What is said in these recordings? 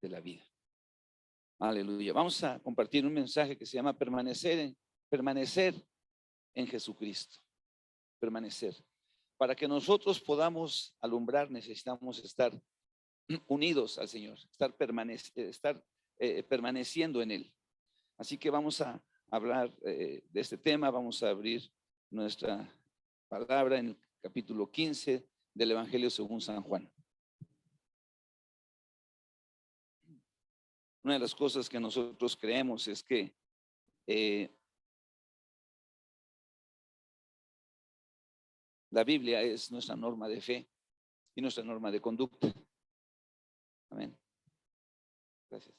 de la vida. Aleluya. Vamos a compartir un mensaje que se llama permanecer en Jesucristo. Permanecer. Para que nosotros podamos alumbrar, necesitamos estar unidos al Señor, estar permaneciendo en Él. Así que vamos a hablar de este tema. Vamos a abrir nuestra palabra en el capítulo 15 del Evangelio según San Juan. Una de las cosas que nosotros creemos es que la Biblia es nuestra norma de fe y nuestra norma de conducta. Amén. Gracias.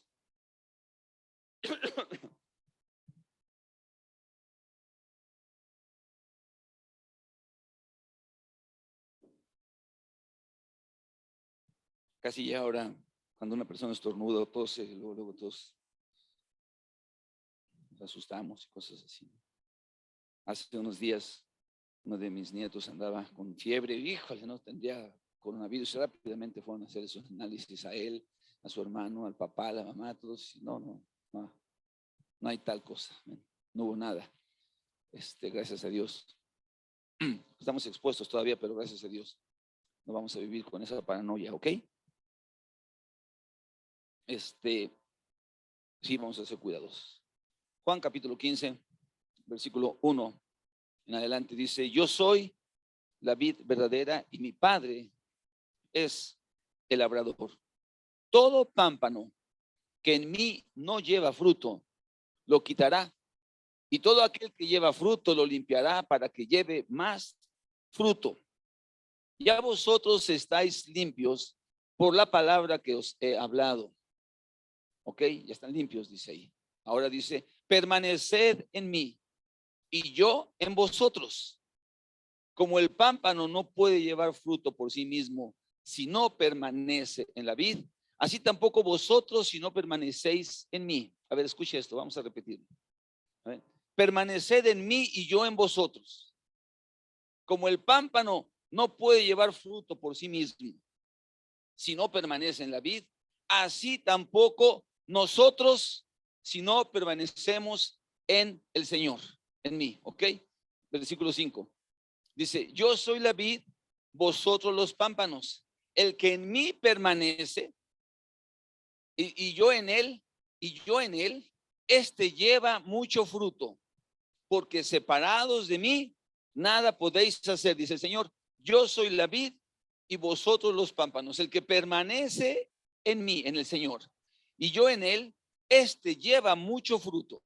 Casi ya ahora, cuando una persona estornuda o tose, luego todos nos asustamos y cosas así. Hace unos días, uno de mis nietos andaba con fiebre, híjole, no tendría coronavirus. Rápidamente fueron a hacer esos análisis a él, a su hermano, al papá, a la mamá, todos. No hay tal cosa, no hubo nada. Gracias a Dios. Estamos expuestos todavía, pero gracias a Dios no vamos a vivir con esa paranoia, ¿ok? Sí, vamos a ser cuidadosos. Juan capítulo 15, versículo 1 en adelante dice: yo soy la vid verdadera y mi Padre es el labrador. Todo pámpano que en mí no lleva fruto, lo quitará, y todo aquel que lleva fruto lo limpiará para que lleve más fruto. Ya vosotros estáis limpios por la palabra que os he hablado. Ok, ya están limpios, dice ahí. Ahora dice: permaneced en mí y yo en vosotros. Como el pámpano no puede llevar fruto por sí mismo si no permanece en la vid, así tampoco vosotros si no permanecéis en mí. A ver, escuche esto, vamos a repetirlo. A ver. Permaneced en mí y yo en vosotros. Como el pámpano no puede llevar fruto por sí mismo si no permanece en la vid, así tampoco nosotros si no permanecemos en el Señor, en mí, ¿ok? Versículo 5. Dice: yo soy la vid, vosotros los pámpanos. El que en mí permanece y yo en él, este lleva mucho fruto, porque separados de mí, nada podéis hacer. Dice el Señor: yo soy la vid y vosotros los pámpanos. El que permanece en mí, en el Señor, y yo en él, este lleva mucho fruto,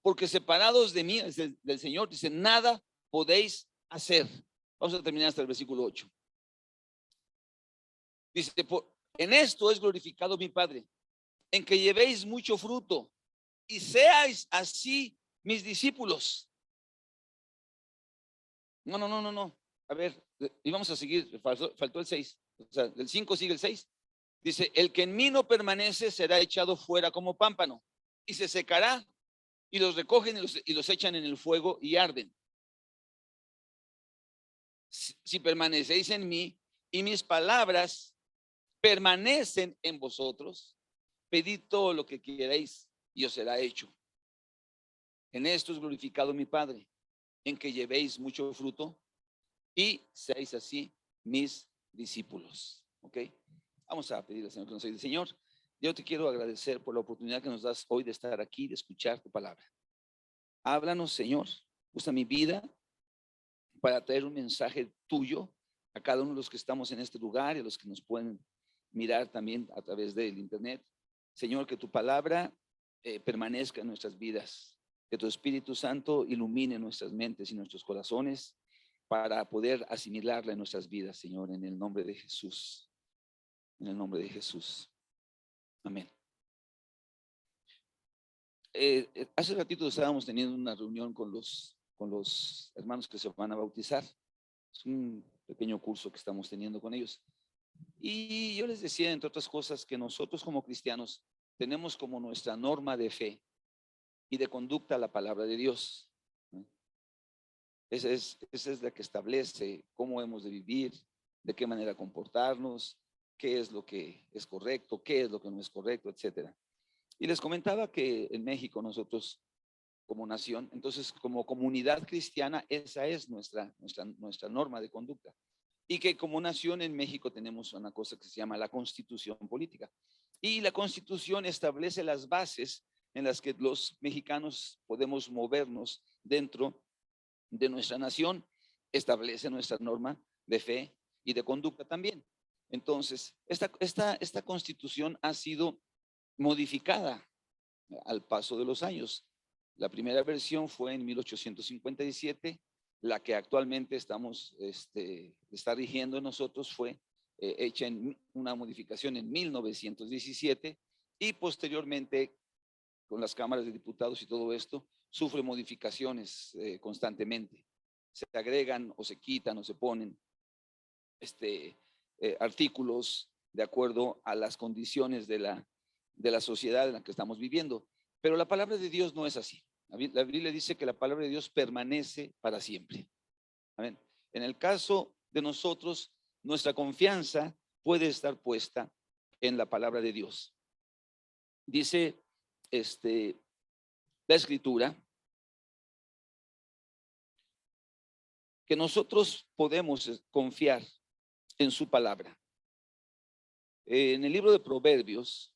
porque separados de mí, del Señor, dice, nada podéis hacer. Vamos a terminar hasta el versículo 8. Dice: en esto es glorificado mi Padre, en que llevéis mucho fruto y seáis así mis discípulos. No. A ver, y vamos a seguir, faltó el 6. O sea, del 5 sigue el 6. Dice: el que en mí no permanece será echado fuera como pámpano y se secará, y los recogen y los echan en el fuego y arden. Si permanecéis en mí y mis palabras permanecen en vosotros, pedid todo lo que queráis y os será hecho. En esto es glorificado mi Padre, en que llevéis mucho fruto y seáis así mis discípulos. ¿Ok? Vamos a pedirle al Señor que nos ayude. Señor, yo te quiero agradecer por la oportunidad que nos das hoy de estar aquí, de escuchar tu palabra. Háblanos, Señor. Usa mi vida para traer un mensaje tuyo a cada uno de los que estamos en este lugar y a los que nos pueden mirar también a través del internet. Señor, que tu palabra permanezca en nuestras vidas, que tu Espíritu Santo ilumine nuestras mentes y nuestros corazones para poder asimilarla en nuestras vidas, Señor, en el nombre de Jesús. En el nombre de Jesús. Amén. Hace ratito estábamos teniendo una reunión con los hermanos que se van a bautizar. Es un pequeño curso que estamos teniendo con ellos. Y yo les decía, entre otras cosas, que nosotros como cristianos tenemos como nuestra norma de fe y de conducta la palabra de Dios. Esa es la que establece cómo hemos de vivir, de qué manera comportarnos, qué es lo que es correcto, qué es lo que no es correcto, etcétera. Y les comentaba que en México nosotros como nación, entonces como comunidad cristiana, esa es nuestra norma de conducta. Y que como nación en México tenemos una cosa que se llama la Constitución política. Y la Constitución establece las bases en las que los mexicanos podemos movernos dentro de nuestra nación, establece nuestra norma de fe y de conducta también. Entonces, esta Constitución ha sido modificada al paso de los años. La primera versión fue en 1857, la que actualmente está rigiendo en nosotros fue hecha en una modificación en 1917 y posteriormente con las cámaras de diputados y todo esto, sufre modificaciones constantemente. Se agregan o se quitan o se ponen artículos de acuerdo a las condiciones de la sociedad en la que estamos viviendo. Pero la palabra de Dios no es así. La Biblia dice que la palabra de Dios permanece para siempre. Amén. En el caso de nosotros, nuestra confianza puede estar puesta en la palabra de Dios. Dice la Escritura que nosotros podemos confiar en su palabra. En el libro de Proverbios,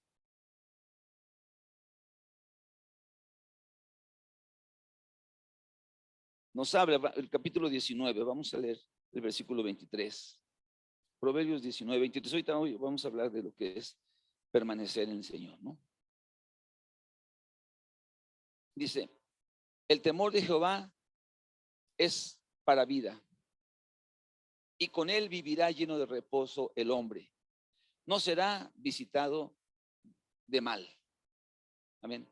nos habla el capítulo 19, vamos a leer el versículo 23. Proverbios 19, 23. Ahorita hoy vamos a hablar de lo que es permanecer en el Señor, ¿no? Dice, el temor de Jehová es para vida, y con él vivirá lleno de reposo el hombre. No será visitado de mal. Amén.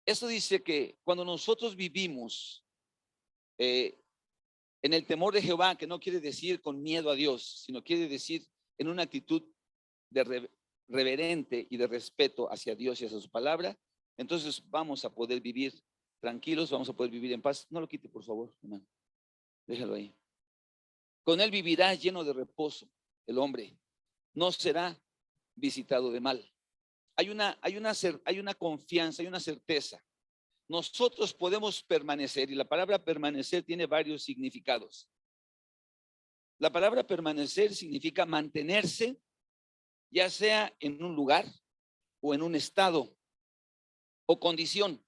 Eso dice que cuando nosotros vivimos en el temor de Jehová, que no quiere decir con miedo a Dios, sino quiere decir en una actitud de reverente y de respeto hacia Dios y hacia su palabra, entonces vamos a poder vivir tranquilos, vamos a poder vivir en paz. No lo quite, por favor, hermano. Déjalo ahí. Con él vivirá lleno de reposo el hombre. No será visitado de mal. Hay una confianza, hay una certeza. Nosotros podemos permanecer, y la palabra permanecer tiene varios significados. La palabra permanecer significa mantenerse, ya sea en un lugar o en un estado o condición.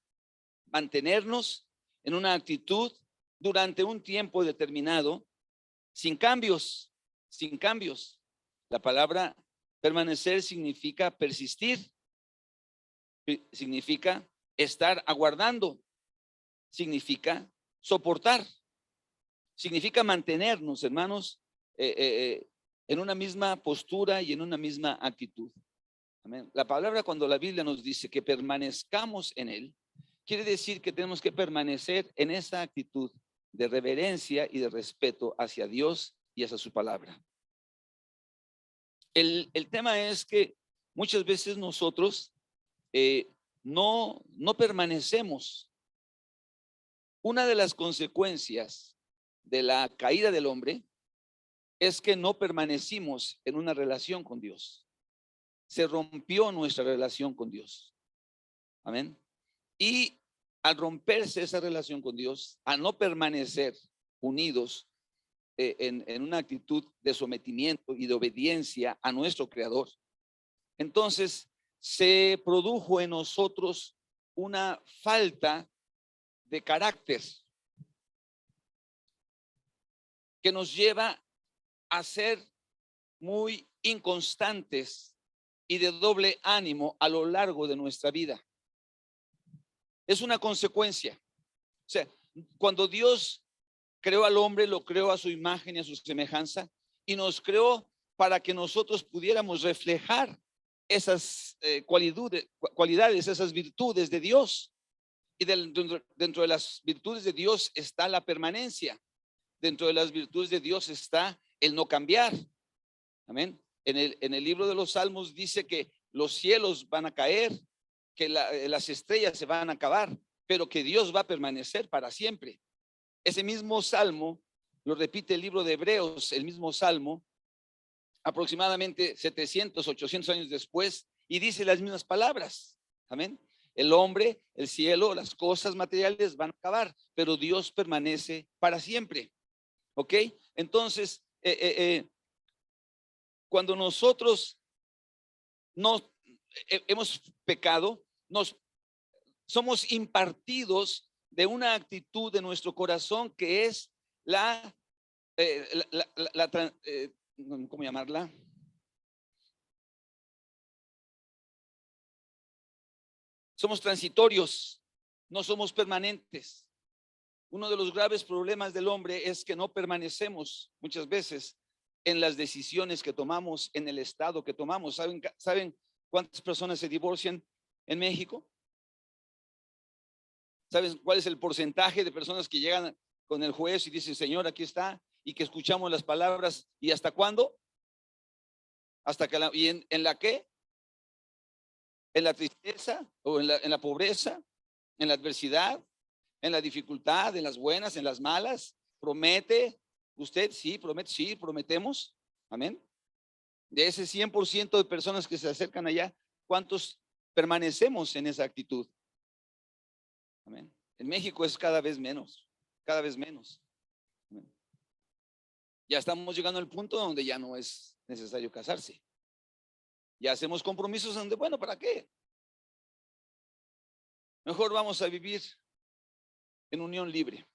Mantenernos en una actitud durante un tiempo determinado, sin cambios, sin cambios. La palabra permanecer significa persistir, significa estar aguardando, significa soportar, significa mantenernos, hermanos, en una misma postura y en una misma actitud. Amén. La palabra, cuando la Biblia nos dice que permanezcamos en él, quiere decir que tenemos que permanecer en esa actitud de reverencia y de respeto hacia Dios y hacia su palabra. El tema es que muchas veces nosotros no permanecemos. Una de las consecuencias de la caída del hombre es que no permanecimos en una relación con Dios. Se rompió nuestra relación con Dios. Amén. Y al romperse esa relación con Dios, al no permanecer unidos en una actitud de sometimiento y de obediencia a nuestro Creador, entonces se produjo en nosotros una falta de carácter que nos lleva a ser muy inconstantes y de doble ánimo a lo largo de nuestra vida. Es una consecuencia. O sea, cuando Dios creó al hombre, lo creó a su imagen y a su semejanza, y nos creó para que nosotros pudiéramos reflejar esas cualidades, esas virtudes de Dios. Y dentro de las virtudes de Dios está la permanencia. Dentro de las virtudes de Dios está el no cambiar. Amén. En el libro de los Salmos dice que los cielos van a caer, que las estrellas se van a acabar, pero que Dios va a permanecer para siempre. Ese mismo salmo lo repite el libro de Hebreos, el mismo salmo, aproximadamente 700, 800 años después, y dice las mismas palabras. Amén. El hombre, el cielo, las cosas materiales van a acabar, pero Dios permanece para siempre. ¿Ok? Entonces, cuando nosotros hemos pecado, somos impartidos de una actitud de nuestro corazón que es ¿cómo llamarla? Somos transitorios, no somos permanentes. Uno de los graves problemas del hombre es que no permanecemos muchas veces en las decisiones que tomamos, en el estado que tomamos. ¿Saben cuántas personas se divorcian en México? ¿Saben cuál es el porcentaje de personas que llegan con el juez y dicen, Señor, aquí está, y que escuchamos las palabras, ¿y hasta cuándo? Hasta que ¿en la qué? ¿En la tristeza o en la pobreza? ¿En la adversidad? ¿En la dificultad? ¿En las buenas? ¿En las malas? ¿Promete usted? Sí, promete, sí, prometemos. Amén. De ese 100% de personas que se acercan allá, ¿cuántos permanecemos en esa actitud? Amén. En México es cada vez menos, cada vez menos. Amén. Ya estamos llegando al punto donde ya no es necesario casarse. Ya hacemos compromisos donde, bueno, ¿para qué? Mejor vamos a vivir en unión libre.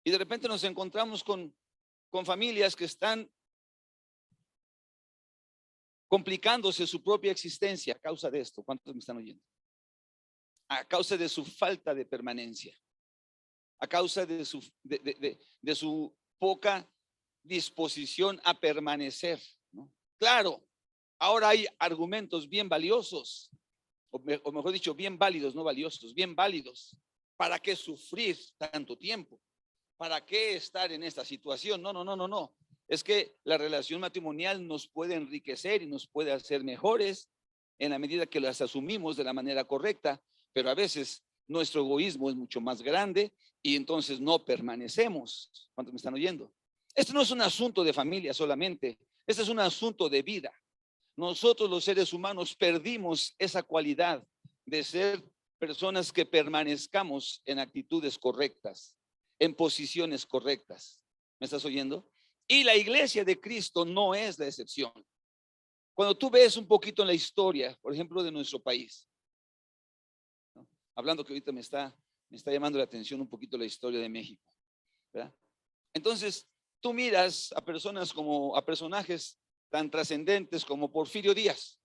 Y de repente nos encontramos con familias que están complicándose su propia existencia a causa de esto. ¿Cuántos me están oyendo? A causa de su falta de permanencia, a causa de su poca disposición a permanecer, ¿no? Claro, ahora hay argumentos bien valiosos, o mejor dicho, bien válidos, no valiosos, bien válidos. ¿Para qué sufrir tanto tiempo? ¿Para qué estar en esta situación? No. Es que la relación matrimonial nos puede enriquecer y nos puede hacer mejores en la medida que las asumimos de la manera correcta, pero a veces nuestro egoísmo es mucho más grande y entonces no permanecemos. ¿Cuántos me están oyendo? Esto no es un asunto de familia solamente, este es un asunto de vida. Nosotros los seres humanos perdimos esa cualidad de ser personas que permanezcamos en actitudes correctas, en posiciones correctas. ¿Me estás oyendo? Y la iglesia de Cristo no es la excepción. Cuando tú ves un poquito en la historia, por ejemplo, de nuestro país, ¿no? Hablando que ahorita me está llamando la atención un poquito la historia de México, ¿verdad? Entonces, tú miras a personajes tan trascendentes como Porfirio Díaz.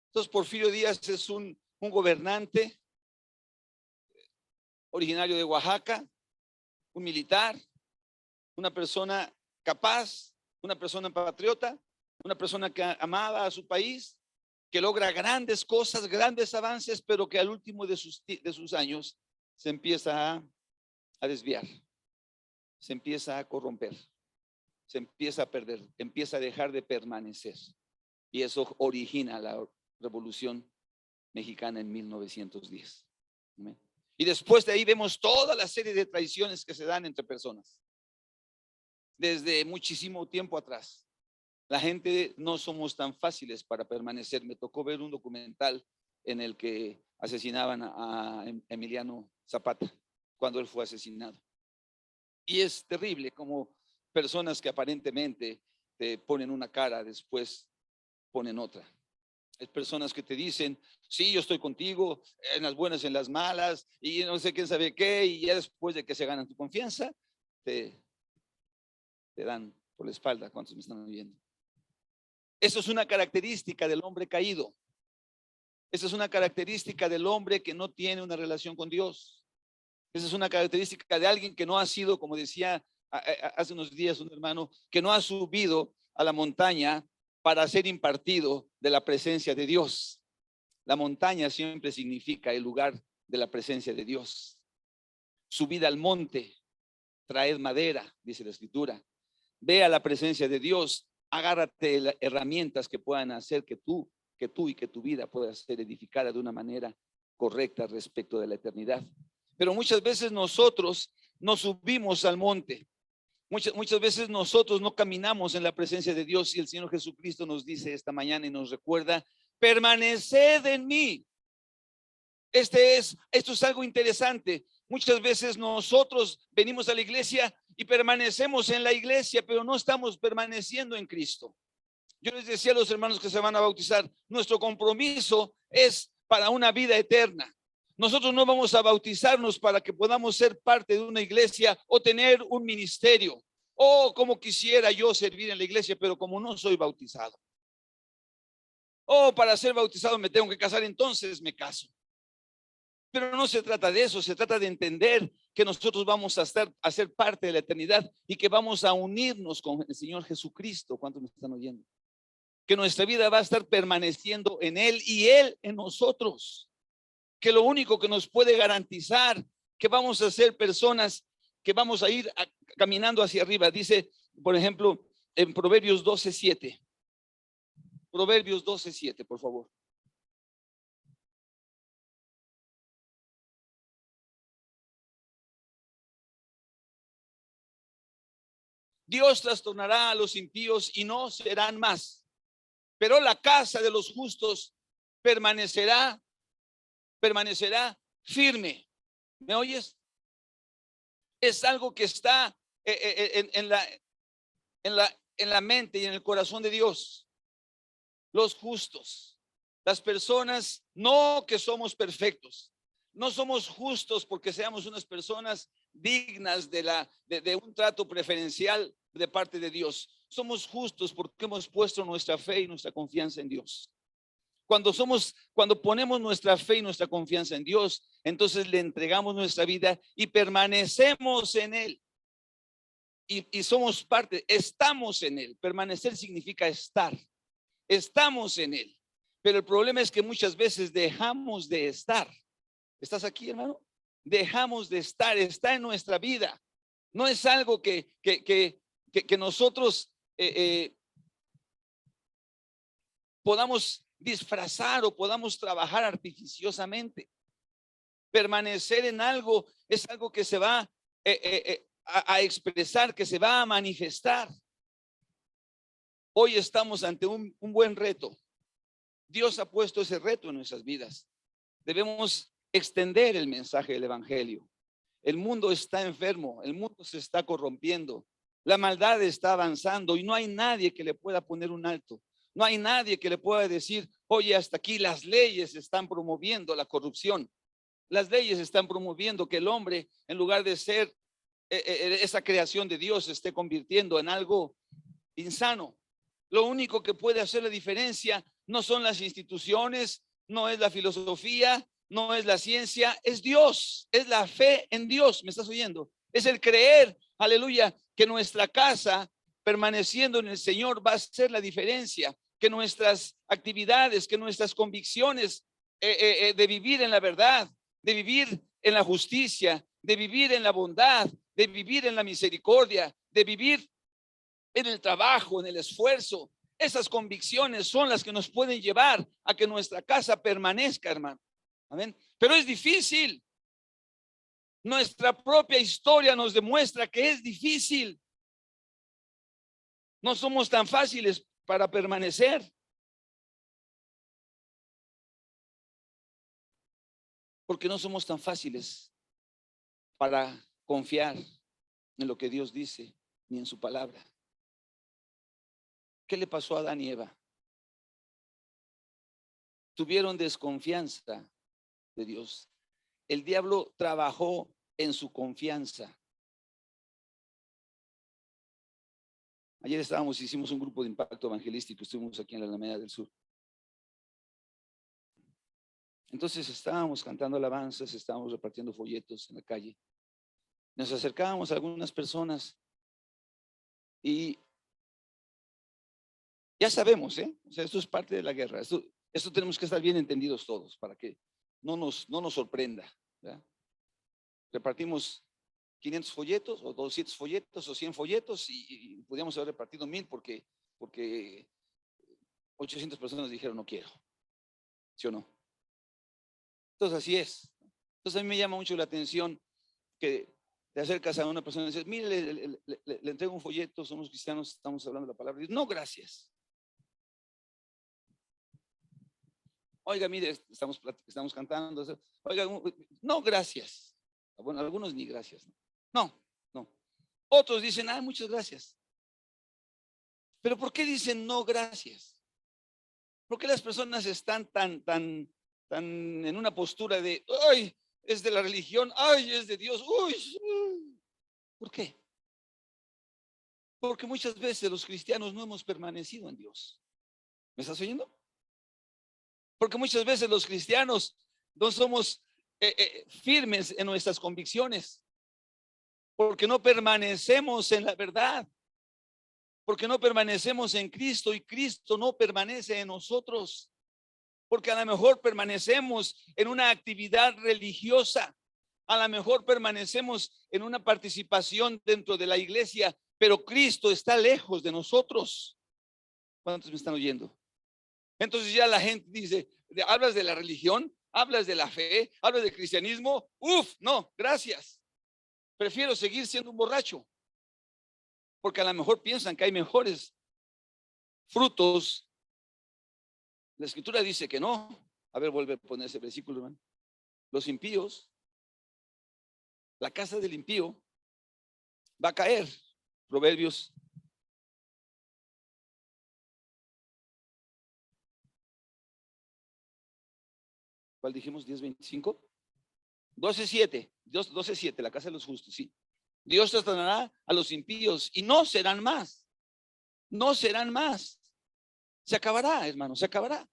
Entonces, Porfirio Díaz es un gobernante originario de Oaxaca, un militar, una persona capaz, una persona patriota, una persona que amaba a su país, que logra grandes cosas, grandes avances, pero que al último de sus años se empieza a desviar, se empieza a corromper, se empieza a perder, empieza a dejar de permanecer. Y eso origina la Revolución Mexicana en 1910. ¿Amén? Y después de ahí vemos toda la serie de traiciones que se dan entre personas. Desde muchísimo tiempo atrás. La gente no somos tan fáciles para permanecer. Me tocó ver un documental en el que asesinaban a Emiliano Zapata cuando él fue asesinado. Y es terrible como personas que aparentemente te ponen una cara, después ponen otra. Hay personas que te dicen, sí, yo estoy contigo, en las buenas, en las malas, y no sé quién sabe qué, y ya después de que se ganan tu confianza, te dan por la espalda. ¿Cuántos me están oyendo? Eso es una característica del hombre caído. Esa es una característica del hombre que no tiene una relación con Dios. Esa es una característica de alguien que no ha sido, como decía hace unos días un hermano, que no ha subido a la montaña para ser impartido de la presencia de Dios. La montaña siempre significa el lugar de la presencia de Dios. Subida al monte, traed madera, dice la Escritura. Ve a la presencia de Dios, agárrate de herramientas que puedan hacer que tú y que tu vida pueda ser edificada de una manera correcta respecto de la eternidad. Pero muchas veces nosotros nos subimos al monte Muchas veces nosotros no caminamos en la presencia de Dios y el Señor Jesucristo nos dice esta mañana y nos recuerda, permaneced en mí. Esto es algo interesante. Muchas veces nosotros venimos a la iglesia y permanecemos en la iglesia, pero no estamos permaneciendo en Cristo. Yo les decía a los hermanos que se van a bautizar, nuestro compromiso es para una vida eterna. Nosotros no vamos a bautizarnos para que podamos ser parte de una iglesia o tener un ministerio. O como quisiera yo servir en la iglesia, pero como no soy bautizado. O para ser bautizado me tengo que casar, entonces me caso. Pero no se trata de eso, se trata de entender que nosotros vamos a ser parte de la eternidad y que vamos a unirnos con el Señor Jesucristo. ¿Cuántos me están oyendo? Que nuestra vida va a estar permaneciendo en Él y Él en nosotros. Que lo único que nos puede garantizar que vamos a ser personas que vamos a ir caminando hacia arriba. Dice, por ejemplo, en Proverbios 12:7. Proverbios 12:7, por favor. Dios trastornará a los impíos y no serán más, pero la casa de los justos permanecerá firme. ¿Me oyes? Es algo que está en la mente y en el corazón de Dios. Los justos, las personas no que somos perfectos, no somos justos porque seamos unas personas dignas de un trato preferencial de parte de Dios. Somos justos porque hemos puesto nuestra fe y nuestra confianza en Dios. Cuando ponemos nuestra fe y nuestra confianza en Dios, entonces le entregamos nuestra vida y permanecemos en Él. Y somos parte, estamos en Él. Permanecer significa estar. Estamos en Él. Pero el problema es que muchas veces dejamos de estar. ¿Estás aquí, hermano? Dejamos de estar, está en nuestra vida. No es algo que nosotros podamos disfrazar o podamos trabajar artificiosamente. Permanecer en algo es algo que se va a expresar, que se va a manifestar. Hoy estamos ante un buen reto. Dios ha puesto ese reto en nuestras vidas. Debemos extender el mensaje del evangelio. El mundo está enfermo, el mundo se está corrompiendo, la maldad está avanzando y no hay nadie que le pueda poner un alto. No hay nadie que le pueda decir, oye, hasta aquí. Las leyes están promoviendo la corrupción. Las leyes están promoviendo que el hombre, en lugar de ser esa creación de Dios, se esté convirtiendo en algo insano. Lo único que puede hacer la diferencia no son las instituciones, no es la filosofía, no es la ciencia, es Dios, es la fe en Dios. ¿Me estás oyendo? Es el creer, aleluya, que nuestra casa, permaneciendo en el Señor, va a ser la diferencia. Que nuestras actividades, que nuestras convicciones de vivir en la verdad, de vivir en la justicia, de vivir en la bondad, de vivir en la misericordia, de vivir en el trabajo, en el esfuerzo. Esas convicciones son las que nos pueden llevar a que nuestra casa permanezca, hermano. Amén. Pero es difícil. Nuestra propia historia nos demuestra que es difícil. No somos tan fáciles para permanecer. Porque no somos tan fáciles para confiar en lo que Dios dice ni en su palabra. ¿Qué le pasó a Adán y Eva? Tuvieron desconfianza de Dios. El diablo trabajó en su confianza. Ayer hicimos un grupo de impacto evangelístico, estuvimos aquí en la Alameda del Sur. Entonces estábamos cantando alabanzas, estábamos repartiendo folletos en la calle. Nos acercábamos a algunas personas y ya sabemos, o sea, esto es parte de la guerra. Esto tenemos que estar bien entendidos todos para que no nos sorprenda, ¿verdad? Repartimos 500 folletos o 200 folletos o 100 folletos y podíamos haber repartido 1000 porque 800 personas dijeron no quiero. ¿Sí o no? Entonces así es. Entonces a mí me llama mucho la atención que te acercas a una persona y dices, mire, le entrego un folleto, somos cristianos, estamos hablando de la palabra. Y dices, no, gracias. Oiga, mire, estamos cantando. Oiga, no, gracias. Bueno, algunos ni gracias. No, no. Otros dicen, muchas gracias. Pero ¿por qué dicen no, gracias? ¿Por qué las personas están tan en una postura de, ay, es de la religión, ay, es de Dios, uy? ¿Por qué? Porque muchas veces los cristianos no hemos permanecido en Dios. ¿Me estás oyendo? Porque muchas veces los cristianos no somos firmes en nuestras convicciones, porque no permanecemos en la verdad, porque no permanecemos en Cristo y Cristo no permanece en nosotros, porque a lo mejor permanecemos en una actividad religiosa, a lo mejor permanecemos en una participación dentro de la iglesia, pero Cristo está lejos de nosotros. ¿Cuántos me están oyendo? Entonces ya la gente dice, hablas de la religión, hablas de la fe, hablas del cristianismo, no, gracias. Prefiero seguir siendo un borracho, porque a lo mejor piensan que hay mejores frutos. La escritura dice que no. A ver, vuelve a poner ese versículo, hermano. Los impíos, la casa del impío va a caer. Proverbios. ¿Cuál dijimos? 10:25. 12:7. 12:7, la casa de los justos, sí. Dios tratará a los impíos y no serán más. No serán más. Se acabará, hermano, se acabará.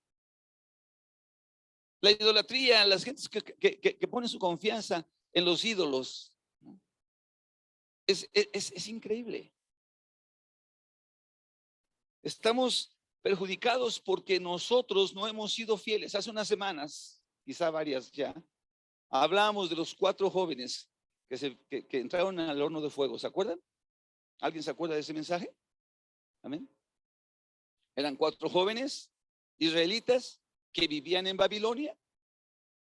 La idolatría, las gentes que ponen su confianza en los ídolos, ¿no? Es increíble. Estamos perjudicados porque nosotros no hemos sido fieles. Hace unas semanas, quizá varias ya, hablamos de los 4 jóvenes que entraron al horno de fuego. ¿Se acuerdan? ¿Alguien se acuerda de ese mensaje? Amén. Eran 4 jóvenes israelitas que vivían en Babilonia.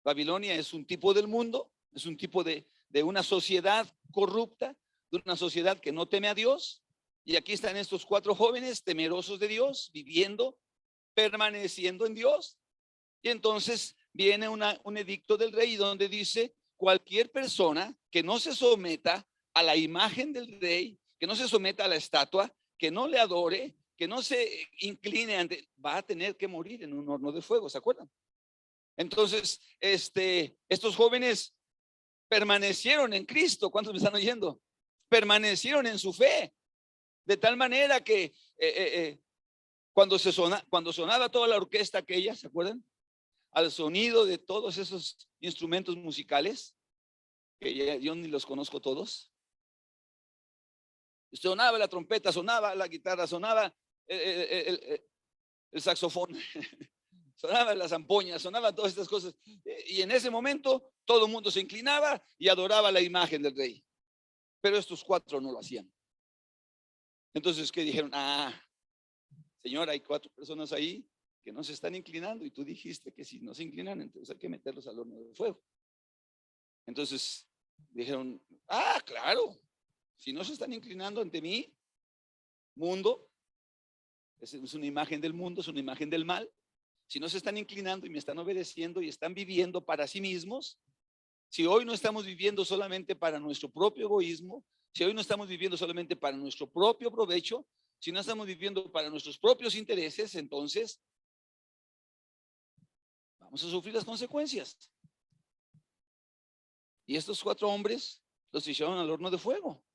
Babilonia es un tipo del mundo, es un tipo de una sociedad corrupta, de una sociedad que no teme a Dios. Y aquí están estos 4 jóvenes temerosos de Dios, viviendo, permaneciendo en Dios. Y entonces viene un edicto del rey donde dice, cualquier persona que no se someta a la imagen del rey, que no se someta a la estatua, que no le adore, que no se incline ante, va a tener que morir en un horno de fuego. ¿Se acuerdan? Entonces, estos jóvenes permanecieron en Cristo. ¿Cuántos me están oyendo? Permanecieron en su fe, de tal manera que cuando sonaba toda la orquesta aquella, ¿se acuerdan? Al sonido de todos esos instrumentos musicales, que yo ni los conozco todos. Sonaba la trompeta, sonaba la guitarra, sonaba el saxofón, sonaban las zampoñas, sonaban todas estas cosas. Y en ese momento todo el mundo se inclinaba y adoraba la imagen del rey. Pero estos 4 no lo hacían. Entonces, ¿qué dijeron? Señor, hay 4 personas ahí que no se están inclinando y tú dijiste que si no se inclinan, entonces hay que meterlos al horno de fuego. Entonces dijeron, claro, si no se están inclinando ante mí, mundo, es una imagen del mundo, es una imagen del mal. Si no se están inclinando y me están obedeciendo y están viviendo para sí mismos, si hoy no estamos viviendo solamente para nuestro propio egoísmo, si hoy no estamos viviendo solamente para nuestro propio provecho, si no estamos viviendo para nuestros propios intereses, entonces vamos a sufrir las consecuencias. Y estos 4 hombres los echaron al horno de fuego.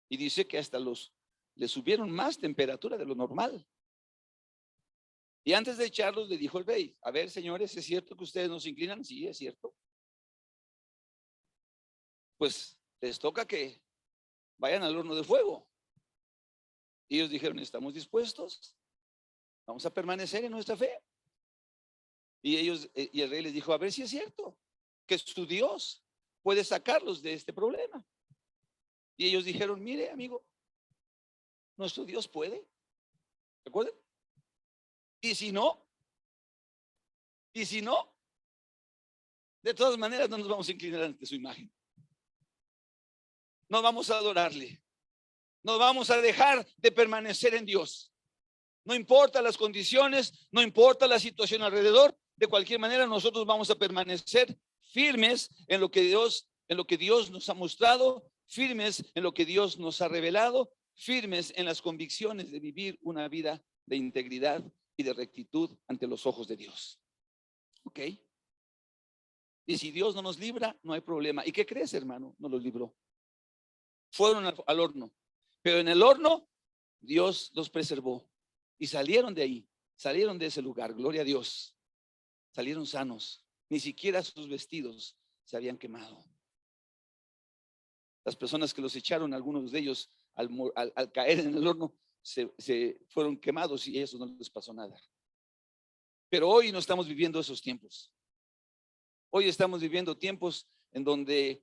Y dice que hasta les subieron más temperatura de lo normal. Y antes de echarlos, le dijo el rey, a ver, señores, ¿es cierto que ustedes nos inclinan? Sí, es cierto. Pues les toca que vayan al horno de fuego. Y ellos dijeron, estamos dispuestos, vamos a permanecer en nuestra fe. Y el rey les dijo, a ver si es cierto que su Dios puede sacarlos de este problema. Y ellos dijeron, mire, amigo, nuestro Dios puede. ¿Se acuerdan? Y si no, de todas maneras no nos vamos a inclinar ante su imagen. no vamos a adorarle. No vamos a dejar de permanecer en Dios. No importa las condiciones, no importa la situación alrededor, de cualquier manera nosotros vamos a permanecer firmes en lo que Dios nos ha mostrado, firmes en lo que Dios nos ha revelado, firmes en las convicciones de vivir una vida de integridad y de rectitud ante los ojos de Dios. ¿Ok? Y si Dios no nos libra, no hay problema. ¿Y qué crees, hermano? No los libró. Fueron al horno, pero en el horno Dios los preservó y salieron de ahí, salieron de ese lugar, gloria a Dios, salieron sanos, ni siquiera sus vestidos se habían quemado. Las personas que los echaron, algunos de ellos al caer en el horno se fueron quemados y a ellos no les pasó nada. Pero hoy no estamos viviendo esos tiempos. Hoy estamos viviendo tiempos en donde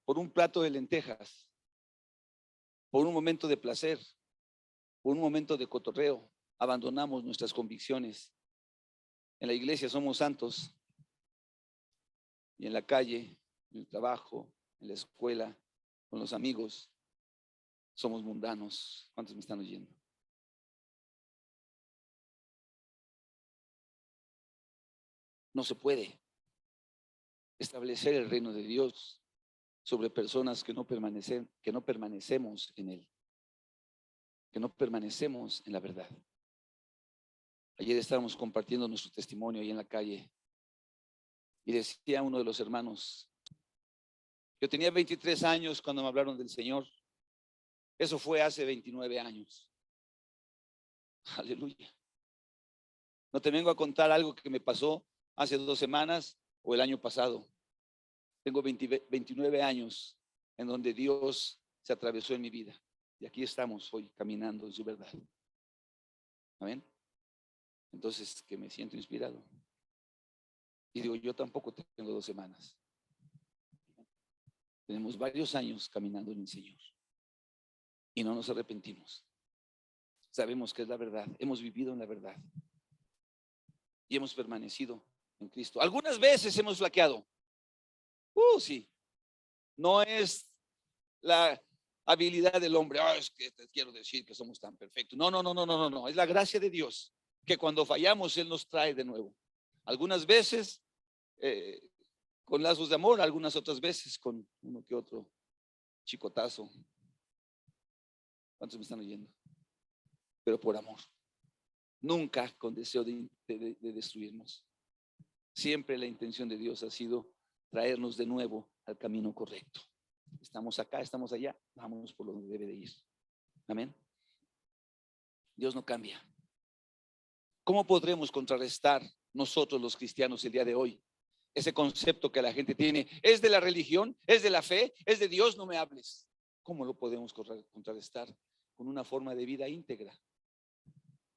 por un plato de lentejas, por un momento de placer, por un momento de cotorreo, abandonamos nuestras convicciones. En la iglesia somos santos y en la calle, en el trabajo, en la escuela, con los amigos, somos mundanos. ¿Cuántos me están oyendo? No se puede establecer el reino de Dios sobre personas que no permanecemos en él, que no permanecemos en la verdad. Ayer estábamos compartiendo nuestro testimonio ahí en la calle y decía uno de los hermanos: yo tenía 23 años cuando me hablaron del Señor. Eso fue hace 29 años. Aleluya. No te vengo a contar algo que me pasó hace 2 semanas o el año pasado. Tengo 29 años en donde Dios se atravesó en mi vida. Y aquí estamos hoy caminando en su verdad. Amén. Entonces, que me siento inspirado. Y digo, yo tampoco tengo 2 semanas. Tenemos varios años caminando en el Señor. Y no nos arrepentimos. Sabemos que es la verdad. Hemos vivido en la verdad. Y hemos permanecido en Cristo. Algunas veces hemos flaqueado. Sí. No es la habilidad del hombre. Es que te quiero decir que somos tan perfectos. No. Es la gracia de Dios que cuando fallamos Él nos trae de nuevo. Algunas veces con lazos de amor, algunas otras veces con uno que otro chicotazo. ¿Cuántos me están oyendo? Pero por amor. Nunca con deseo de destruirnos. Siempre la intención de Dios ha sido traernos de nuevo al camino correcto. Estamos acá, estamos allá, vamos por donde debe de ir. Amén. Dios no cambia. ¿Cómo podremos contrarrestar nosotros los cristianos el día de hoy ese concepto que la gente tiene? Es de la religión, es de la fe, es de Dios, no me hables. ¿Cómo lo podemos contrarrestar? Con una forma de vida íntegra,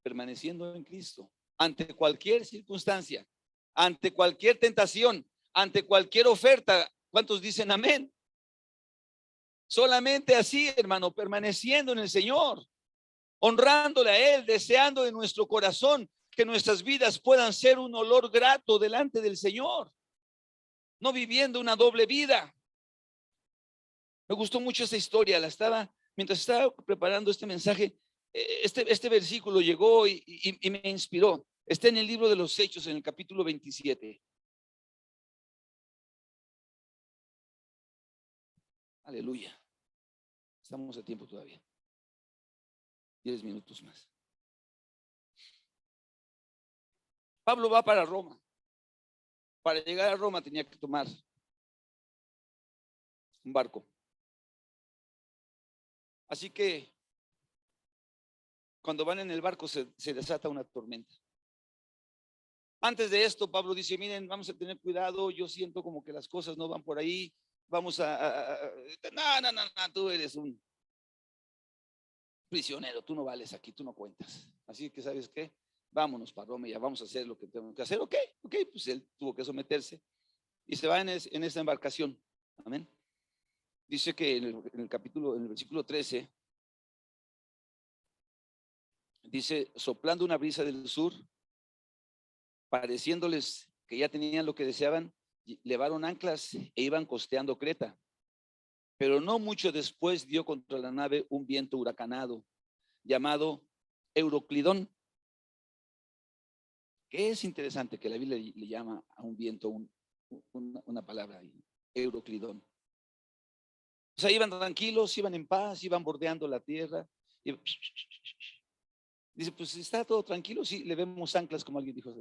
permaneciendo en Cristo ante cualquier circunstancia, ante cualquier tentación, ante cualquier oferta. ¿Cuántos dicen amén? Solamente así, hermano, permaneciendo en el Señor, honrándole a Él, deseando de nuestro corazón que nuestras vidas puedan ser un olor grato delante del Señor, no viviendo una doble vida. Me gustó mucho esta historia, mientras estaba preparando este mensaje, este versículo llegó y me inspiró. Está en el libro de los Hechos, en el capítulo 27. Aleluya. Estamos a tiempo todavía. 10 minutos más. Pablo va para Roma. Para llegar a Roma tenía que tomar un barco. Así que cuando van en el barco se desata una tormenta. Antes de esto, Pablo dice: miren, vamos a tener cuidado, yo siento como que las cosas no van por ahí, vamos no, tú eres un prisionero, tú no vales aquí, tú no cuentas. Así que, ¿sabes qué? Vámonos para Roma, ya vamos a hacer lo que tenemos que hacer. Ok, pues él tuvo que someterse y se va en esa embarcación. Amén. Dice que en el versículo 13, dice: soplando una brisa del sur, pareciéndoles que ya tenían lo que deseaban, levaron anclas e iban costeando Creta. Pero no mucho después dio contra la nave un viento huracanado llamado Euroclidón, que es interesante que la Biblia le llama a un viento una palabra ahí, Euroclidón. O sea, iban tranquilos, iban en paz, iban bordeando la tierra. Dice, pues está todo tranquilo, sí, le vemos anclas, como alguien dijo,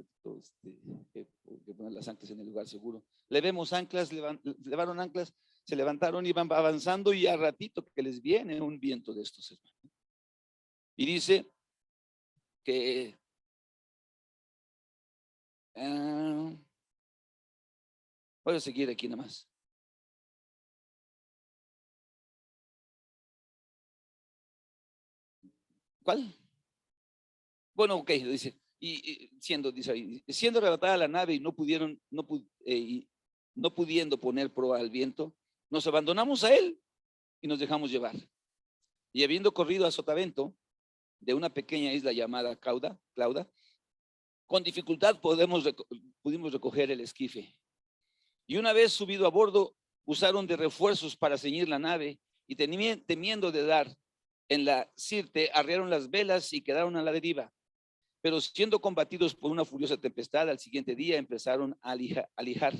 que poner las anclas en el lugar seguro. Le vemos anclas, levaron anclas, se levantaron, iban avanzando y a ratito que les viene un viento de estos, hermanos. Y dice que voy a seguir aquí nada más. ¿Cuál? Bueno, ok, dice, dice ahí, siendo arrebatada la nave y no pudiendo poner proa al viento, nos abandonamos a él y nos dejamos llevar. Y habiendo corrido a sotavento de una pequeña isla llamada Clauda, con dificultad pudimos recoger el esquife. Y una vez subido a bordo, usaron de refuerzos para ceñir la nave y temiendo de dar en la Sirte, arriaron las velas y quedaron a la deriva. Pero siendo combatidos por una furiosa tempestad, al siguiente día empezaron a lijar.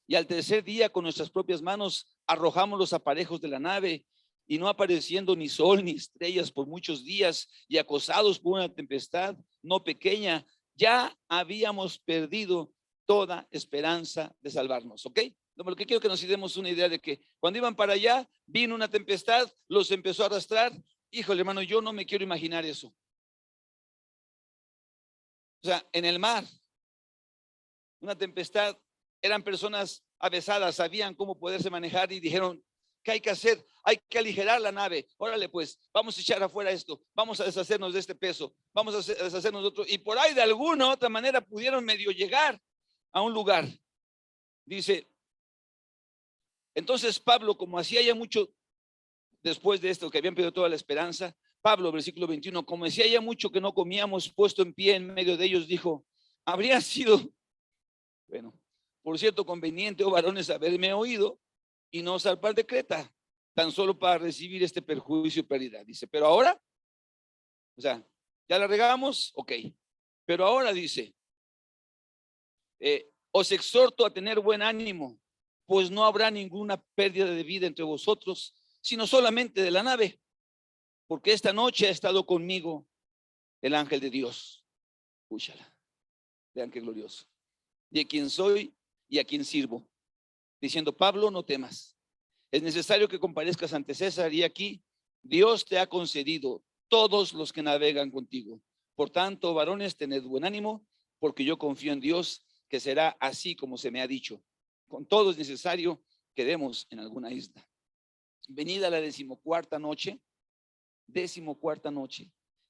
Y al tercer día, con nuestras propias manos, arrojamos los aparejos de la nave, y no apareciendo ni sol ni estrellas por muchos días, y acosados por una tempestad no pequeña, ya habíamos perdido toda esperanza de salvarnos. ¿Ok? Lo que quiero que nos demos una idea de que cuando iban para allá, vino una tempestad, los empezó a arrastrar. Híjole, hermano, yo no me quiero imaginar eso. O sea, en el mar, una tempestad, eran personas avesadas, sabían cómo poderse manejar y dijeron, ¿qué hay que hacer? Hay que aligerar la nave. Órale, pues, vamos a echar afuera esto, vamos a deshacernos de este peso, vamos a deshacernos de otro. Y por ahí de alguna otra manera pudieron medio llegar a un lugar. Dice, entonces Pablo, como hacía ya mucho después de esto, que habían perdido toda la esperanza, Pablo, versículo 21, como decía ya mucho que no comíamos, puesto en pie en medio de ellos, dijo, habría sido, bueno, por cierto, conveniente, oh varones, haberme oído y no zarpar de Creta, tan solo para recibir este perjuicio y pérdida. Dice, pero ahora, o sea, ya la regamos, ok, pero ahora dice, os exhorto a tener buen ánimo, pues no habrá ninguna pérdida de vida entre vosotros, sino solamente de la nave, porque esta noche ha estado conmigo el ángel de Dios. Escúchala, vean qué glorioso. De quien soy y a quien sirvo. Diciendo, Pablo, no temas. Es necesario que comparezcas ante César y aquí Dios te ha concedido todos los que navegan contigo. Por tanto, varones, tened buen ánimo, porque yo confío en Dios que será así como se me ha dicho. Con todo es necesario que demos en alguna isla. Venida la 14ª noche,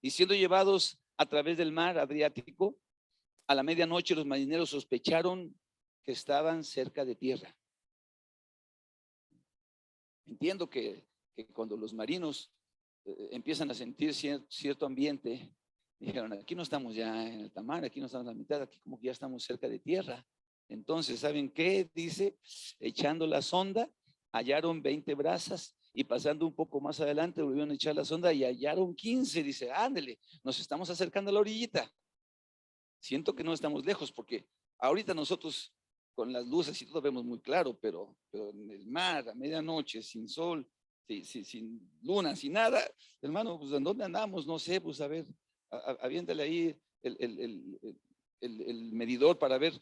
y siendo llevados a través del mar Adriático, a la medianoche los marineros sospecharon que estaban cerca de tierra. Entiendo que cuando los marinos empiezan a sentir cierto ambiente, dijeron, aquí no estamos ya en el mar, aquí no estamos a la mitad, aquí como que ya estamos cerca de tierra. Entonces, ¿saben qué? Dice, echando la sonda, hallaron 20 brazas y pasando un poco más adelante volvieron a echar la sonda y hallaron 15. Dice, ándele, nos estamos acercando a la orillita. Siento que no estamos lejos porque ahorita nosotros con las luces y todo vemos muy claro, pero en el mar, a medianoche, sin sol, sin luna, sin nada, hermano, pues ¿en dónde andamos? No sé, pues a ver, aviéntale ahí el medidor para ver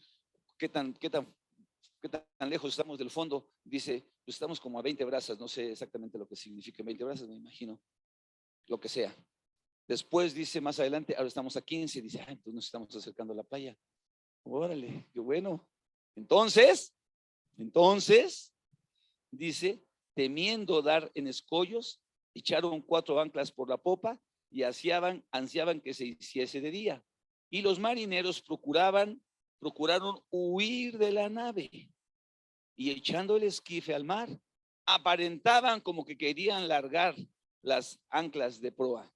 qué tan lejos estamos del fondo. Dice, pues estamos como a 20 brazas, no sé exactamente lo que significa 20 brazas, me imagino, lo que sea. Después dice más adelante, ahora estamos a 15, dice, entonces nos estamos acercando a la playa. Órale, qué bueno. Entonces, dice, temiendo dar en escollos, echaron 4 anclas por la popa y ansiaban que se hiciese de día. Y los marineros procuraron huir de la nave y echando el esquife al mar, aparentaban como que querían largar las anclas de proa.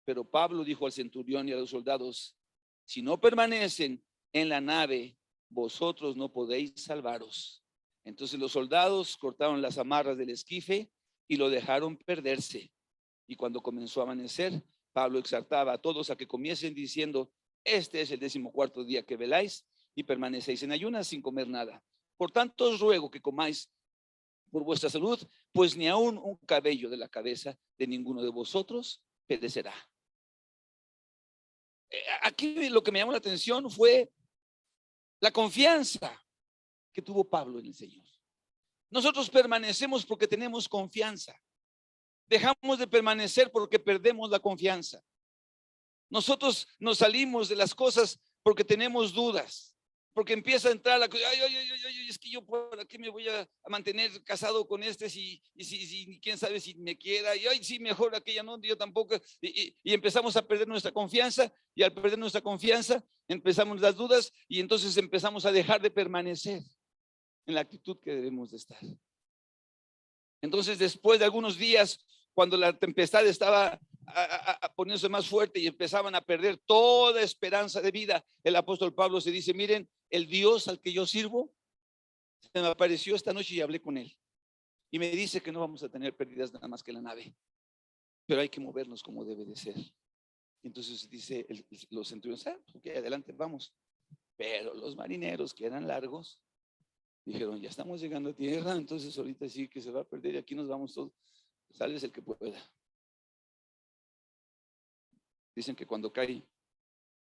Pero Pablo dijo al centurión y a los soldados, si no permanecen en la nave, vosotros no podéis salvaros. Entonces los soldados cortaron las amarras del esquife y lo dejaron perderse. Y cuando comenzó a amanecer, Pablo exhortaba a todos a que comiesen diciendo: este es el 14º día que veláis y permanecéis en ayunas sin comer nada. Por tanto os ruego que comáis por vuestra salud, pues ni aun un cabello de la cabeza de ninguno de vosotros perecerá. Aquí lo que me llamó la atención fue la confianza que tuvo Pablo en el Señor. Nosotros permanecemos porque tenemos confianza. Dejamos de permanecer porque perdemos la confianza. Nosotros nos salimos de las cosas porque tenemos dudas, porque empieza a entrar la cosa: es que yo por qué me voy a mantener casado con este si quién sabe si me quiera, y ay, sí, mejor aquella no, yo tampoco, y empezamos a perder nuestra confianza, y al perder nuestra confianza empezamos las dudas, y entonces empezamos a dejar de permanecer en la actitud que debemos de estar. Entonces, después de algunos días, cuando la tempestad estaba a ponerse más fuerte y empezaban a perder toda esperanza de vida, el apóstol Pablo se dice: miren, el Dios al que yo sirvo se me apareció esta noche y hablé con él, y me dice que no vamos a tener pérdidas nada más que la nave, pero hay que movernos como debe de ser. Entonces dice los centuriones: ok, adelante, vamos. Pero los marineros, que eran largos, dijeron: ya estamos llegando a tierra, entonces ahorita sí que se va a perder y aquí nos vamos todos. Salves el que pueda. Dicen que cuando cae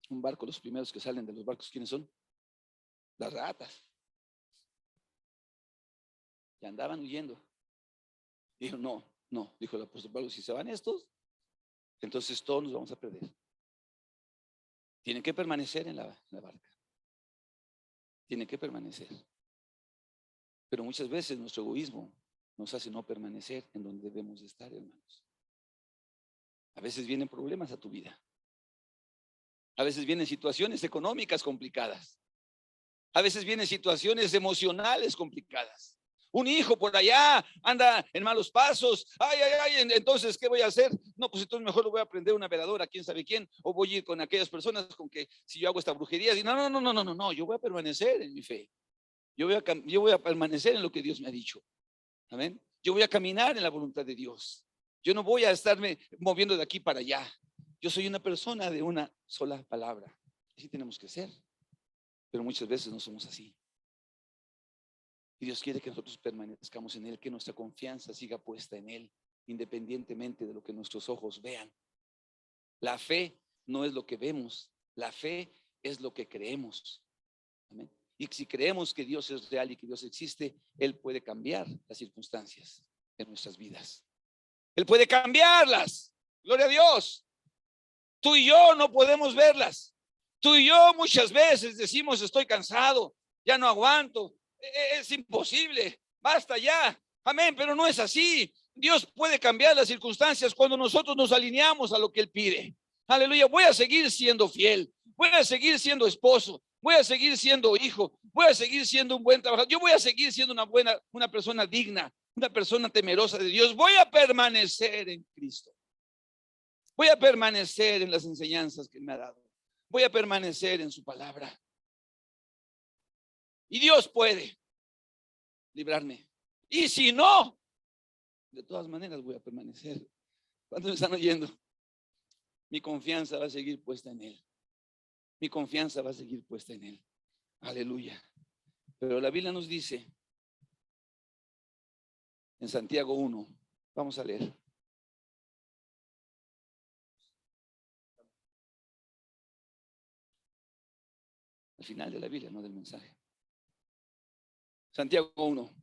un barco, los primeros que salen de los barcos, ¿quiénes son? Las ratas. Y andaban huyendo. Dijo: no, dijo el apóstol Pablo: si se van estos, entonces todos nos vamos a perder. Tienen que permanecer en la barca. Tienen que permanecer. Pero muchas veces nuestro egoísmo nos hace no permanecer en donde debemos de estar, hermanos. A veces vienen problemas a tu vida. A veces vienen situaciones económicas complicadas. A veces vienen situaciones emocionales complicadas. Un hijo por allá anda en malos pasos. Entonces, ¿qué voy a hacer? No, pues entonces mejor lo voy a prender una veladora, quién sabe quién, o voy a ir con aquellas personas con que si yo hago esta brujería, y no, yo voy a permanecer en mi fe. Yo voy a permanecer en lo que Dios me ha dicho. Amén. Yo voy a caminar en la voluntad de Dios. Yo no voy a estarme moviendo de aquí para allá. Yo soy una persona de una sola palabra. Así tenemos que ser. Pero muchas veces no somos así. Y Dios quiere que nosotros permanezcamos en Él, que nuestra confianza siga puesta en Él, independientemente de lo que nuestros ojos vean. La fe no es lo que vemos, la fe es lo que creemos. Amén. Y si creemos que Dios es real y que Dios existe, Él puede cambiar las circunstancias de nuestras vidas. Él puede cambiarlas. Gloria a Dios. Tú y yo no podemos verlas. Tú y yo muchas veces decimos: estoy cansado, ya no aguanto, es imposible, basta ya. Amén, pero no es así. Dios puede cambiar las circunstancias cuando nosotros nos alineamos a lo que Él pide. Aleluya. Voy a seguir siendo fiel, voy a seguir siendo esposo, voy a seguir siendo hijo, voy a seguir siendo un buen trabajador, yo voy a seguir siendo una persona digna, una persona temerosa de Dios. Voy a permanecer en Cristo. Voy a permanecer en las enseñanzas que me ha dado. Voy a permanecer en su palabra. Y Dios puede librarme. Y si no, de todas maneras voy a permanecer. ¿Cuántos me están oyendo? Mi confianza va a seguir puesta en Él. Mi confianza va a seguir puesta en Él. Aleluya. Pero la Biblia nos dice en Santiago 1, vamos a leer. Al final de la Biblia, no del mensaje. Santiago 1,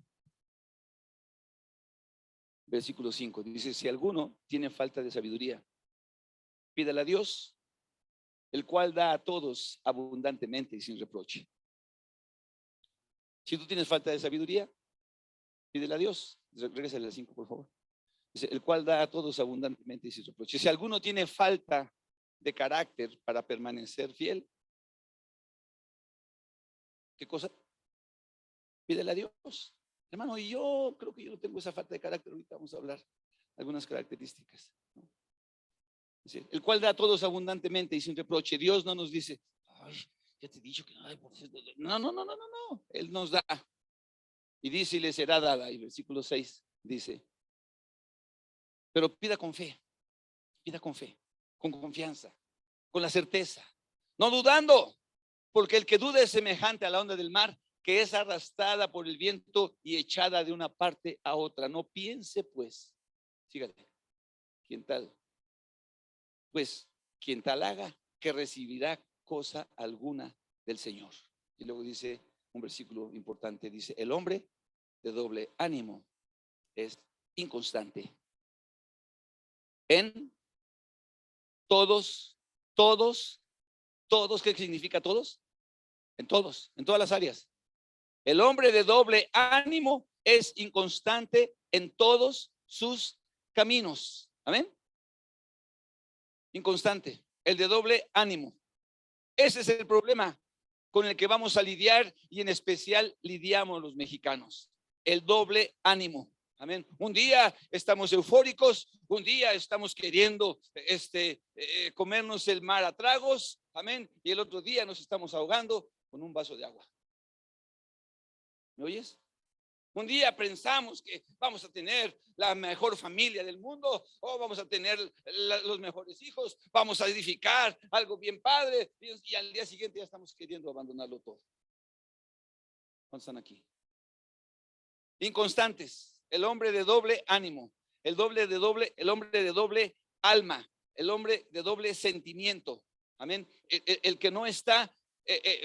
versículo 5, dice: si alguno tiene falta de sabiduría, pídala a Dios, el cual da a todos abundantemente y sin reproche. Si tú tienes falta de sabiduría, pídela a Dios. Regrésale al 5, por favor. Dice: el cual da a todos abundantemente y sin reproche. Si alguno tiene falta de carácter para permanecer fiel, ¿qué cosa? Pídele a Dios. Hermano, y yo creo que yo no tengo esa falta de carácter. Ahorita vamos a hablar algunas características, ¿no? Dice: el cual da a todos abundantemente y sin reproche. Dios no nos dice: ay, ya te he dicho que no hay por eso. No. Él nos da. Y dice: y le será dada. Y versículo 6 dice: Pero pida con confianza, con la certeza, no dudando, porque el que duda es semejante a la onda del mar, que es arrastrada por el viento y echada de una parte a otra. No piense pues, fíjate, ¿quién tal? Pues quien tal haga, que recibirá cosa alguna del Señor. Y luego dice un versículo importante, dice, el hombre de doble ánimo es inconstante en todos, todos, todos. ¿Qué significa todos? En todos, en todas las áreas. El hombre de doble ánimo es inconstante en todos sus caminos. Amén. Inconstante, el de doble ánimo. Ese es el problema con el que vamos a lidiar, y en especial lidiamos los mexicanos, el doble ánimo. Amén. Un día estamos eufóricos, un día estamos queriendo comernos el mar a tragos, amén, y el otro día nos estamos ahogando con un vaso de agua. ¿Me oyes? Un día pensamos que vamos a tener la mejor familia del mundo, o vamos a tener los mejores hijos, vamos a edificar algo bien padre, y al día siguiente ya estamos queriendo abandonarlo todo. ¿Cuántos están aquí? Inconstantes, el hombre de doble ánimo, el hombre de doble alma, el hombre de doble sentimiento. Amén. El que no está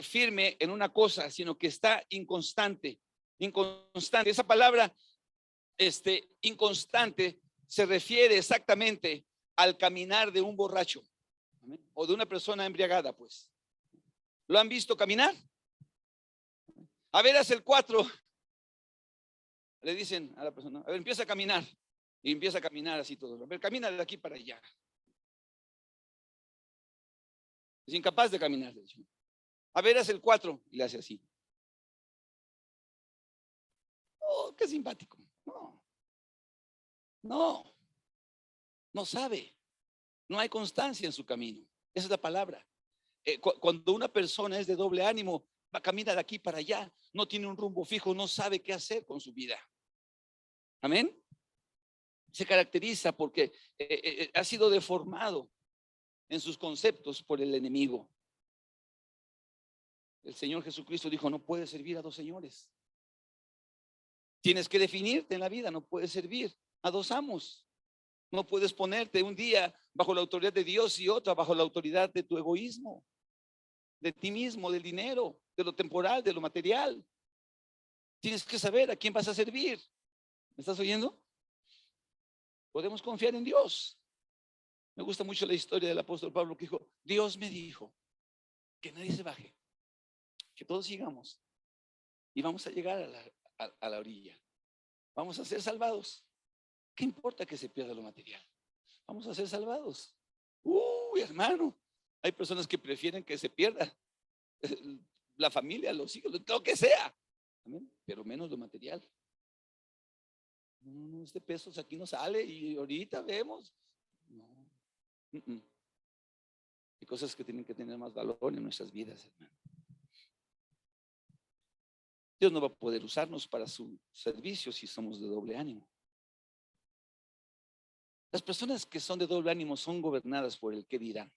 firme en una cosa, sino que está inconstante. Inconstante. Esa palabra, inconstante, se refiere exactamente al caminar de un borracho, ¿amén?, o de una persona embriagada. Pues, ¿lo han visto caminar? A ver, haz el 4. Le dicen a la persona, a ver, empieza a caminar. Y empieza a caminar así todo. A ver, camina de aquí para allá. Es incapaz de caminar, de hecho. A ver, haz el 4. Y le hace así. Oh, qué simpático. No sabe. No hay constancia en su camino. Esa es la palabra. Cuando una persona es de doble ánimo, va a caminar de aquí para allá, no tiene un rumbo fijo, no sabe qué hacer con su vida. Amén. Se caracteriza porque ha sido deformado en sus conceptos por el enemigo. El Señor Jesucristo dijo, no puedes servir a dos señores. Tienes que definirte en la vida, no puedes servir a dos amos. No puedes ponerte un día bajo la autoridad de Dios y otra bajo la autoridad de tu egoísmo, de ti mismo, del dinero, de lo temporal, de lo material. Tienes que saber a quién vas a servir. ¿Me estás oyendo? Podemos confiar en Dios. Me gusta mucho la historia del apóstol Pablo, que dijo, Dios me dijo que nadie se baje, que todos sigamos y vamos a llegar a la orilla. Vamos a ser salvados. ¿Qué importa que se pierda lo material? Vamos a ser salvados. Hermano, hay personas que prefieren que se pierda la familia, los hijos, lo que sea. ¿Amén? Pero menos lo material. No, este peso aquí no sale y ahorita vemos. No. Hay cosas que tienen que tener más valor en nuestras vidas, hermano. Dios no va a poder usarnos para su servicio si somos de doble ánimo. Las personas que son de doble ánimo son gobernadas por el qué dirán.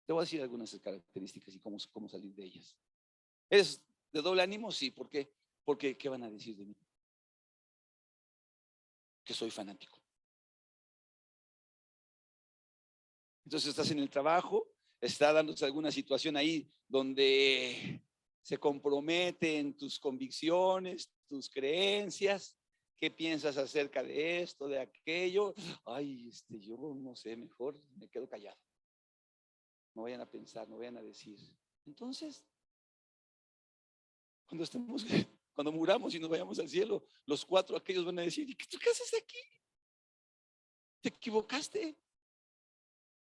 Te voy a decir algunas características y cómo salir de ellas. ¿Eres de doble ánimo? Sí. ¿Por qué? Porque ¿qué van a decir de mí? Que soy fanático. Entonces estás en el trabajo, está dándose alguna situación ahí donde se comprometen tus convicciones, tus creencias. ¿Qué piensas acerca de esto, de aquello? Ay, yo no sé, mejor me quedo callado. No vayan a pensar, no vayan a decir. Entonces, cuando muramos y nos vayamos al cielo, los 4 aquellos van a decir, ¿y tú qué haces aquí? ¿Te equivocaste?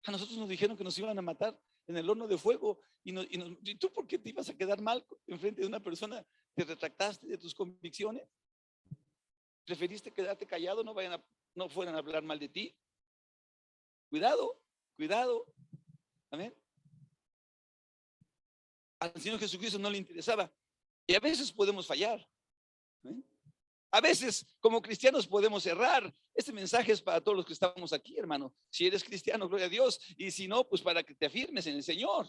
A nosotros nos dijeron que nos iban a matar en el horno de fuego, y tú, ¿por qué te ibas a quedar mal enfrente de una persona? ¿Te retractaste de tus convicciones? ¿Preferiste quedarte callado? No fueran a hablar mal de ti. Cuidado. Amén. Al Señor Jesucristo no le interesaba, y a veces podemos fallar. ¿Amén? A veces como cristianos podemos errar. Este mensaje es para todos los que estamos aquí, hermano. Si eres cristiano, gloria a Dios. Y si no, pues para que te afirmes en el Señor.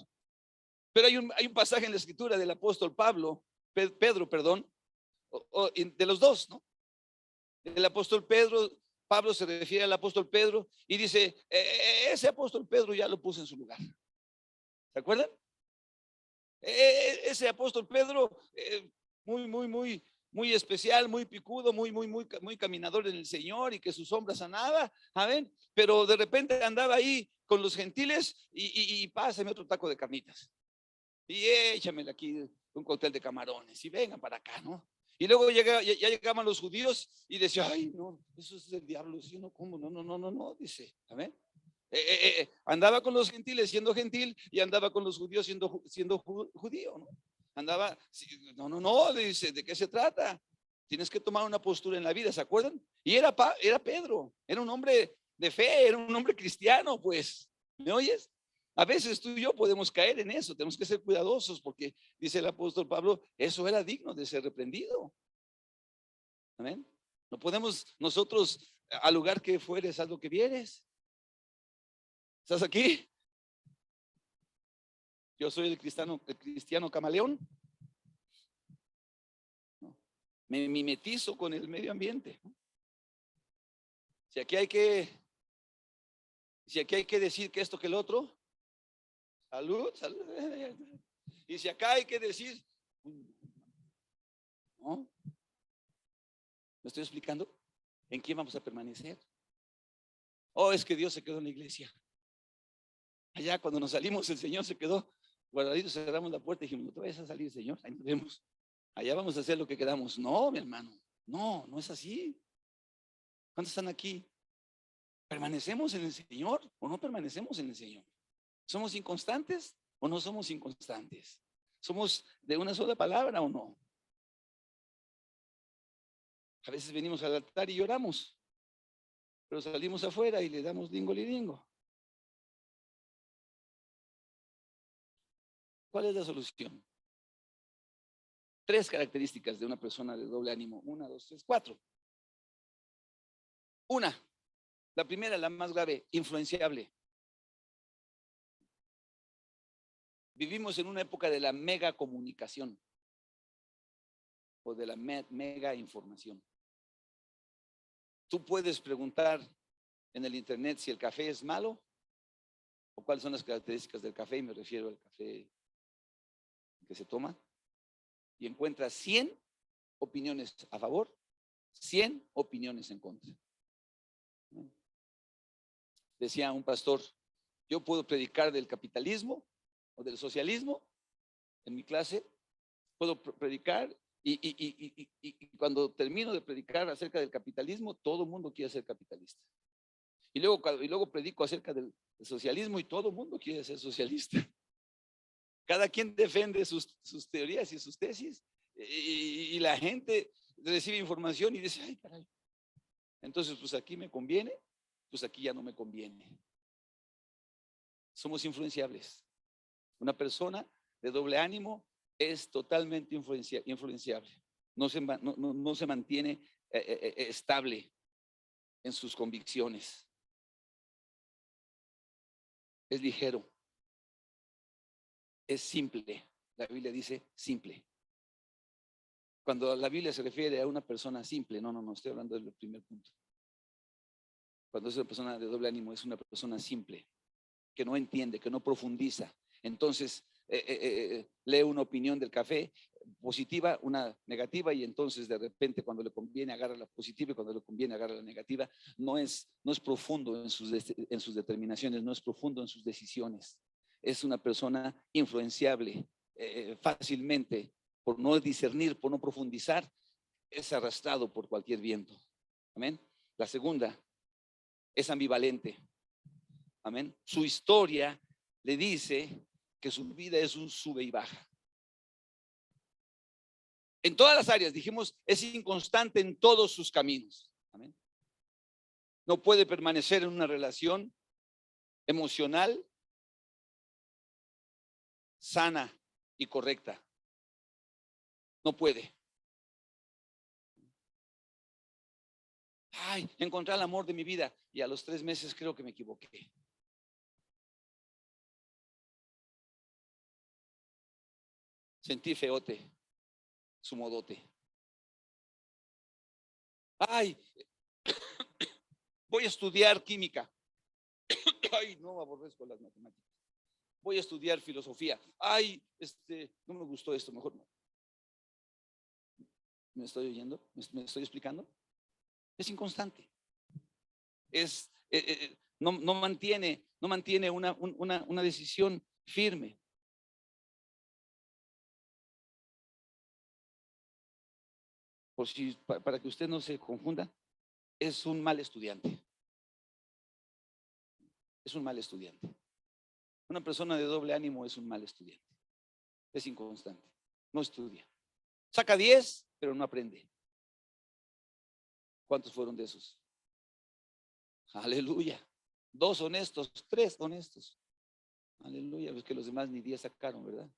Pero hay un pasaje en la escritura del apóstol Pedro, perdón, de los dos, ¿no? El apóstol Pablo se refiere al apóstol Pedro y dice, ese apóstol Pedro ya lo puse en su lugar. ¿Se acuerdan? Ese apóstol Pedro, muy especial, muy picudo, muy caminador en el Señor y que su sombra sanaba, amén. Pero de repente andaba ahí con los gentiles y pásame otro taco de carnitas y échamele aquí un cóctel de camarones y vengan para acá, ¿no? Y luego ya llegaban los judíos y decía, ay, no, eso es del diablo, ¿sí? No, ¿cómo? No, dice, amén. Andaba con los gentiles siendo gentil y andaba con los judíos siendo judío, ¿no? Andaba, no, dice, ¿de qué se trata? Tienes que tomar una postura en la vida, ¿se acuerdan? Y era Pedro, era un hombre de fe, era un hombre cristiano, pues, ¿me oyes? A veces tú y yo podemos caer en eso, tenemos que ser cuidadosos porque dice el apóstol Pablo, eso era digno de ser reprendido. Amén. No podemos nosotros, al lugar que fueres, haz lo que vieres. ¿Estás aquí? Yo soy el cristiano camaleón. ¿No? Me mimetizo con el medio ambiente. ¿No? Si aquí hay que decir que esto que el otro, salud. Y si acá hay que decir, ¿no? ¿Me estoy explicando? ¿En quién vamos a permanecer? Oh, es que Dios se quedó en la iglesia. Allá cuando nos salimos, el Señor se quedó guardadito, cerramos la puerta y dijimos, no te vayas a salir, Señor, ahí nos vemos. Allá vamos a hacer lo que quedamos. No, mi hermano, no es así. ¿Cuántos están aquí? ¿Permanecemos en el Señor o no permanecemos en el Señor? ¿Somos inconstantes o no somos inconstantes? ¿Somos de una sola palabra o no? A veces venimos al altar y lloramos, pero salimos afuera y le damos dingo lidingo. ¿Cuál es la solución? 3 características de una persona de doble ánimo. 1, 2, 3, 4. Una, la primera, la más grave, influenciable. Vivimos en una época de la mega comunicación o de la mega información. Tú puedes preguntar en el internet si el café es malo o cuáles son las características del café, y me refiero al café que se toma, y encuentras 100 opiniones a favor, 100 opiniones en contra. Decía un pastor, yo puedo predicar del capitalismo o del socialismo en mi clase, puedo predicar y cuando termino de predicar acerca del capitalismo, todo el mundo quiere ser capitalista. Y luego predico acerca del socialismo y todo el mundo quiere ser socialista. Cada quien defiende sus teorías y sus tesis y la gente recibe información y dice, ay, caray. Entonces, pues aquí me conviene, pues aquí ya no me conviene. Somos influenciables. Una persona de doble ánimo es totalmente influenciable. No se mantiene estable en sus convicciones. Es ligero. Es simple. La Biblia dice simple. Cuando la Biblia se refiere a una persona simple, no, estoy hablando del primer punto. Cuando es una persona de doble ánimo, es una persona simple, que no entiende, que no profundiza. Entonces, lee una opinión del café positiva, una negativa, y entonces de repente cuando le conviene agarra la positiva y cuando le conviene agarra la negativa. No es profundo en sus determinaciones, no es profundo en sus decisiones. Es una persona influenciable fácilmente, por no discernir, por no profundizar, es arrastrado por cualquier viento. Amén. La segunda, es ambivalente. Amén. Su historia le dice que su vida es un sube y baja. En todas las áreas, dijimos, es inconstante en todos sus caminos. Amén. No puede permanecer en una relación emocional sana y correcta. No puede. Ay, encontré el amor de mi vida. Y a los 3 meses creo que me equivoqué. Sentí feote, su modote. Ay, voy a estudiar química. Ay, no aborrezco las matemáticas. Voy a estudiar filosofía. Ay, no me gustó esto, mejor no. ¿Me estoy oyendo? ¿Me estoy explicando? Es inconstante. No mantiene una decisión firme. Por si, para que usted no se confunda, es un mal estudiante. Es un mal estudiante. Una persona de doble ánimo es un mal estudiante. Es inconstante. No estudia. Saca 10, pero no aprende. ¿Cuántos fueron de esos? Aleluya. 2 honestos, 3 honestos. Aleluya. Es que los demás ni 10 sacaron, ¿verdad?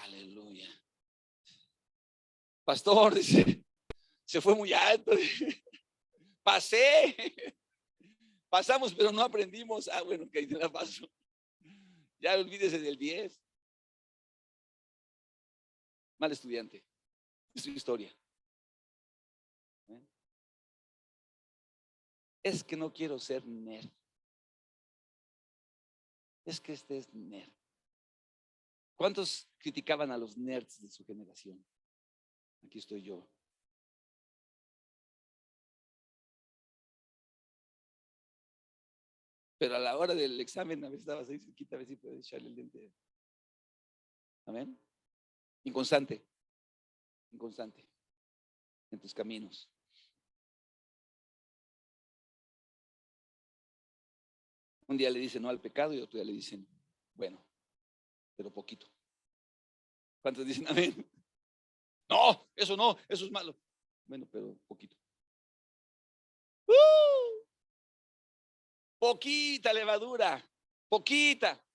Aleluya. Pastor, dice, se fue muy alto. Pasé. Pasamos, pero no aprendimos. Bueno, que ahí te la paso. Ya olvídese del 10. Mal estudiante. Es su historia. Es que no quiero ser nerd. Es que este es nerd. ¿Cuántos criticaban a los nerds de su generación? Aquí estoy yo. Pero a la hora del examen, a veces estabas ahí cerquita, a ver si puedes echarle el diente. Amén. Inconstante. Inconstante en tus caminos. Un día le dicen no al pecado y otro día le dicen, bueno, pero poquito. ¿Cuántos dicen amén? No, eso es malo. Bueno, pero poquito. Poquita levadura, poquita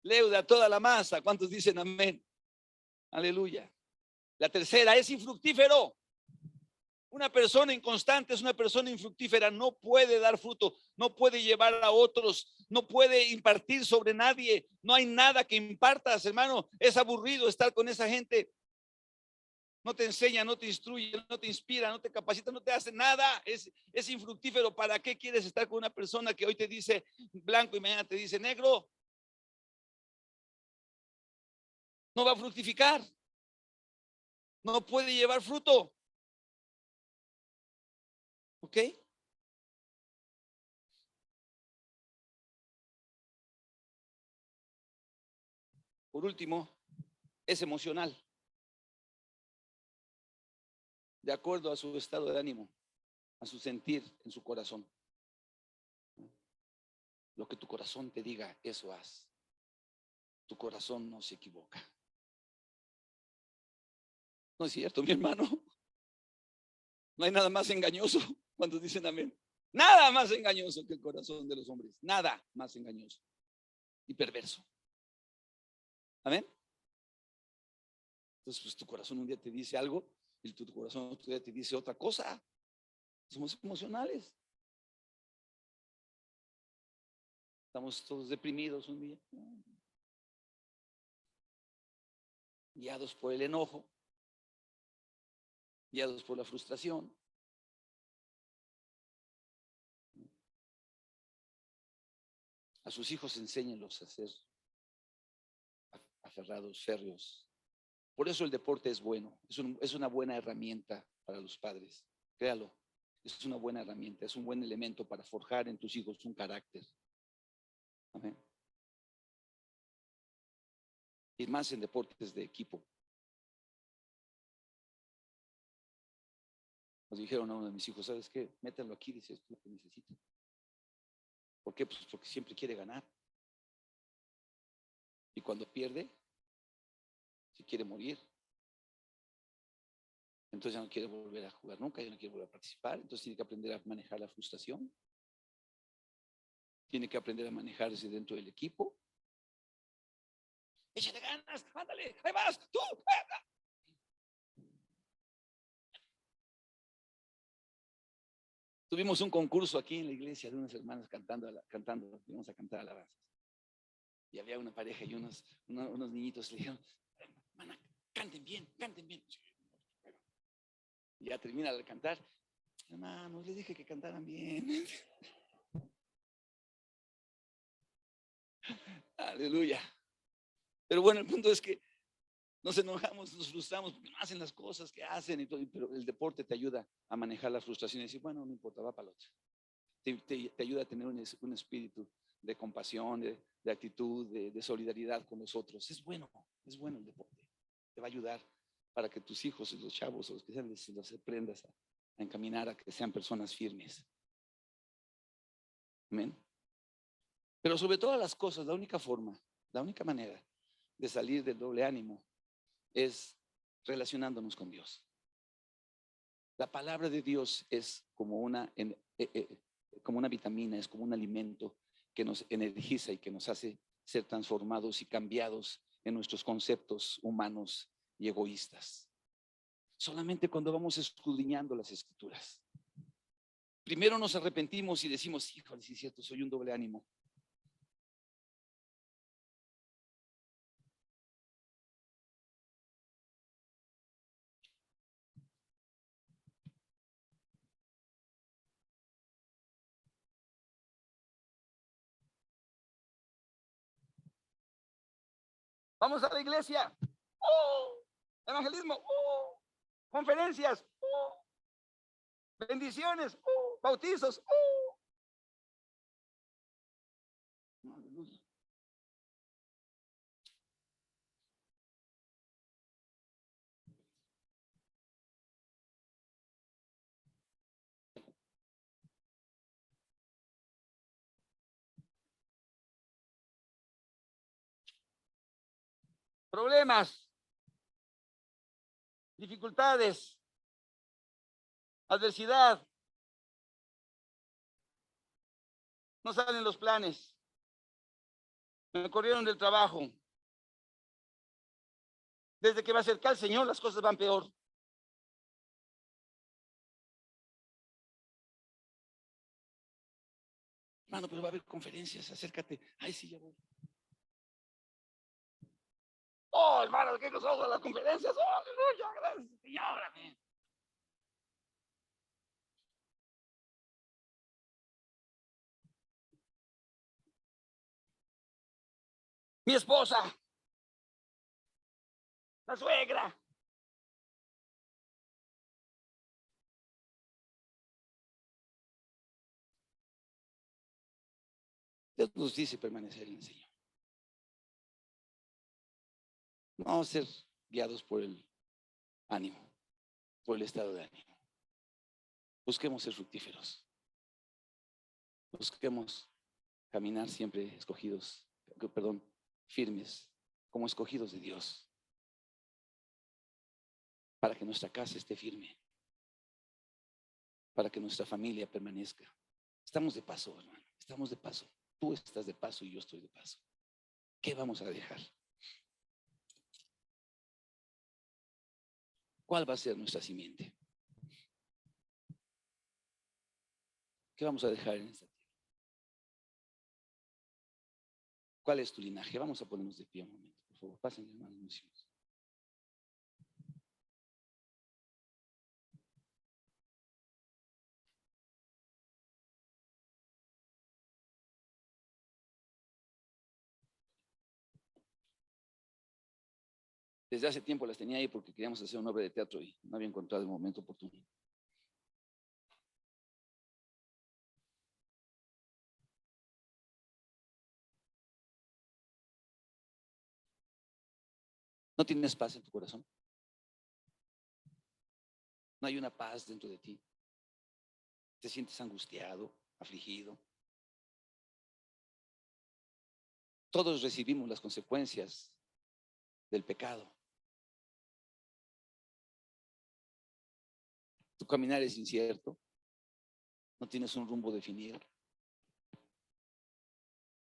leuda toda la masa. ¿Cuántos dicen amén? Aleluya. La tercera es infructífero. Una persona inconstante es una persona infructífera, no puede dar fruto, no puede llevar a otros, no puede impartir sobre nadie, no hay nada que impartas, hermano. Es aburrido estar con esa gente. No te enseña, no te instruye, no te inspira, no te capacita, no te hace nada. Es infructífero. ¿Para qué quieres estar con una persona que hoy te dice blanco y mañana te dice negro? No va a fructificar. No puede llevar fruto. ¿Ok? Por último, es emocional, de acuerdo a su estado de ánimo, a su sentir en su corazón. Lo que tu corazón te diga, eso haz. Tu corazón no se equivoca. ¿No es cierto, mi hermano? No hay nada más engañoso cuando dicen amén. Nada más engañoso que el corazón de los hombres. Nada más engañoso y perverso. Amén. Entonces, pues tu corazón un día te dice algo y tu corazón otro día te dice otra cosa. Somos emocionales. Estamos todos deprimidos un día, guiados por el enojo, guiados por la frustración. A sus hijos enséñenlos a ser aferrados, férreos. Por eso el deporte es bueno, es una buena herramienta para los padres. Créalo, es una buena herramienta, es un buen elemento para forjar en tus hijos un carácter. Amén. Y más en deportes de equipo. Nos dijeron a uno de mis hijos, ¿sabes qué? Métanlo aquí, dice, esto es lo que necesita. ¿Por qué? Pues porque siempre quiere ganar. Y cuando pierde, se quiere morir. Entonces ya no quiere volver a jugar nunca, ya no quiere volver a participar. Entonces tiene que aprender a manejar la frustración. Tiene que aprender a manejarse dentro del equipo. Échale ganas, ándale, ahí vas, tú. Tuvimos un concurso aquí en la iglesia de unas hermanas cantando, íbamos a cantar alabanzas. Y había una pareja y unos niñitos le dijeron, hermana, canten bien, canten bien. Y ya termina de cantar. Hermano, les dije que cantaran bien. Aleluya. Pero bueno, el punto es que nos enojamos, nos frustramos porque no hacen las cosas que hacen y todo, pero el deporte te ayuda a manejar la frustración y decir, bueno, no importa, va para el otro. Te ayuda a tener un espíritu de compasión, de actitud, de solidaridad con los otros. Es bueno el deporte. Te va a ayudar para que tus hijos, los chavos, o los que sean, los aprendas a encaminar a que sean personas firmes. Amén. Pero sobre todas las cosas, la única manera de salir del doble ánimo es relacionándonos con Dios. La palabra de Dios es como como una vitamina, es como un alimento que nos energiza y que nos hace ser transformados y cambiados en nuestros conceptos humanos y egoístas. Solamente cuando vamos escudriñando las escrituras. Primero nos arrepentimos y decimos, híjole, sí es cierto, soy un doble ánimo. Vamos a la iglesia. ¡Oh! Evangelismo. ¡Oh! Conferencias. ¡Oh! Bendiciones. ¡Oh! Bautizos. ¡Oh! Aleluya. Problemas, dificultades, adversidad. No salen los planes. Me corrieron del trabajo. Desde que va a acercar el Señor, las cosas van peor. Hermano, pero va a haber conferencias, acércate. Ay, sí, ya voy. Oh, hermano, ¿qué nos vamos a las conferencias? Oh, aleluya, gracias, Señor, amén. Mi esposa, la suegra. Dios nos dice permanecer en el Señor. No vamos a ser guiados por el ánimo, por el estado de ánimo. Busquemos ser fructíferos. Busquemos caminar siempre firmes, como escogidos de Dios, para que nuestra casa esté firme, para que nuestra familia permanezca. Estamos de paso, hermano, estamos de paso. Tú estás de paso y yo estoy de paso. ¿Qué vamos a dejar? ¿Cuál va a ser nuestra simiente? ¿Qué vamos a dejar en esta tierra? ¿Cuál es tu linaje? Vamos a ponernos de pie un momento, por favor. Pasen, hermanos. Desde hace tiempo las tenía ahí porque queríamos hacer una obra de teatro y no había encontrado el momento oportuno. ¿No tienes paz en tu corazón? ¿No hay una paz dentro de ti? ¿Te sientes angustiado, afligido? Todos recibimos las consecuencias del pecado. Tu caminar es incierto. No tienes un rumbo definido.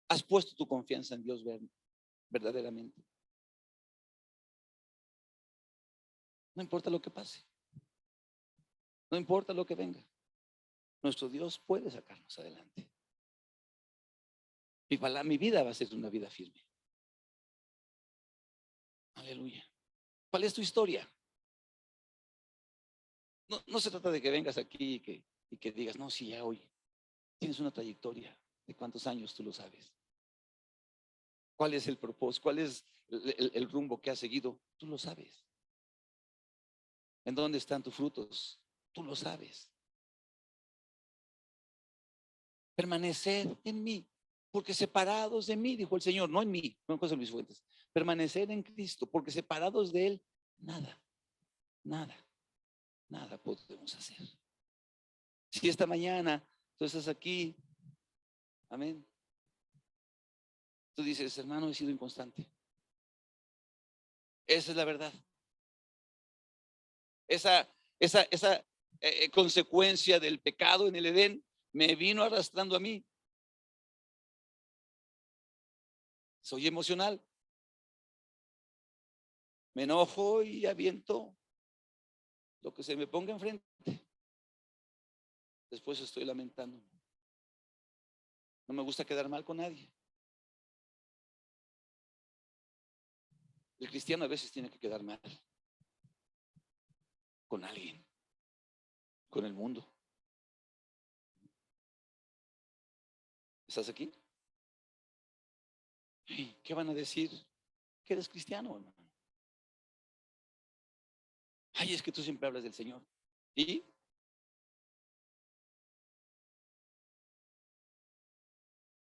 Has puesto tu confianza en Dios verdaderamente. No importa lo que pase. No importa lo que venga. nuestro Dios puede sacarnos adelante. Mi vida va a ser una vida firme. Aleluya. ¿Cuál es tu historia? No se trata de que vengas aquí y que digas, no, si ya hoy tienes una trayectoria de cuántos años, tú lo sabes. ¿Cuál es el propósito? ¿Cuál es el rumbo que has seguido? Tú lo sabes. ¿En dónde están tus frutos? Tú lo sabes. Permanecer en mí, porque separados de mí, dijo el Señor, no en mí, no en José Luis Fuentes. Permanecer en Cristo, porque separados de Él, nada, nada, nada podemos hacer. Si esta mañana tú estás aquí, amén, tú dices, hermano, he sido inconstante. Esa es la verdad. Esa consecuencia del pecado en el Edén me vino arrastrando a mí. Soy emocional. Me enojo y aviento lo que se me ponga enfrente. Después estoy lamentando. No me gusta quedar mal con nadie. El cristiano a veces tiene que quedar mal con alguien, con el mundo. ¿Estás aquí? ¿Qué van a decir? Que eres cristiano, hermano. Ay, es que tú siempre hablas del Señor. ¿Y?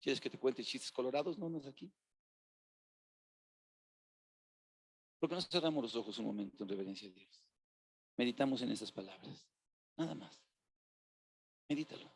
¿Quieres que te cuente chistes colorados? No, no es aquí. ¿Por qué no cerramos los ojos un momento en reverencia a Dios? Meditamos en esas palabras. Nada más. Medítalo.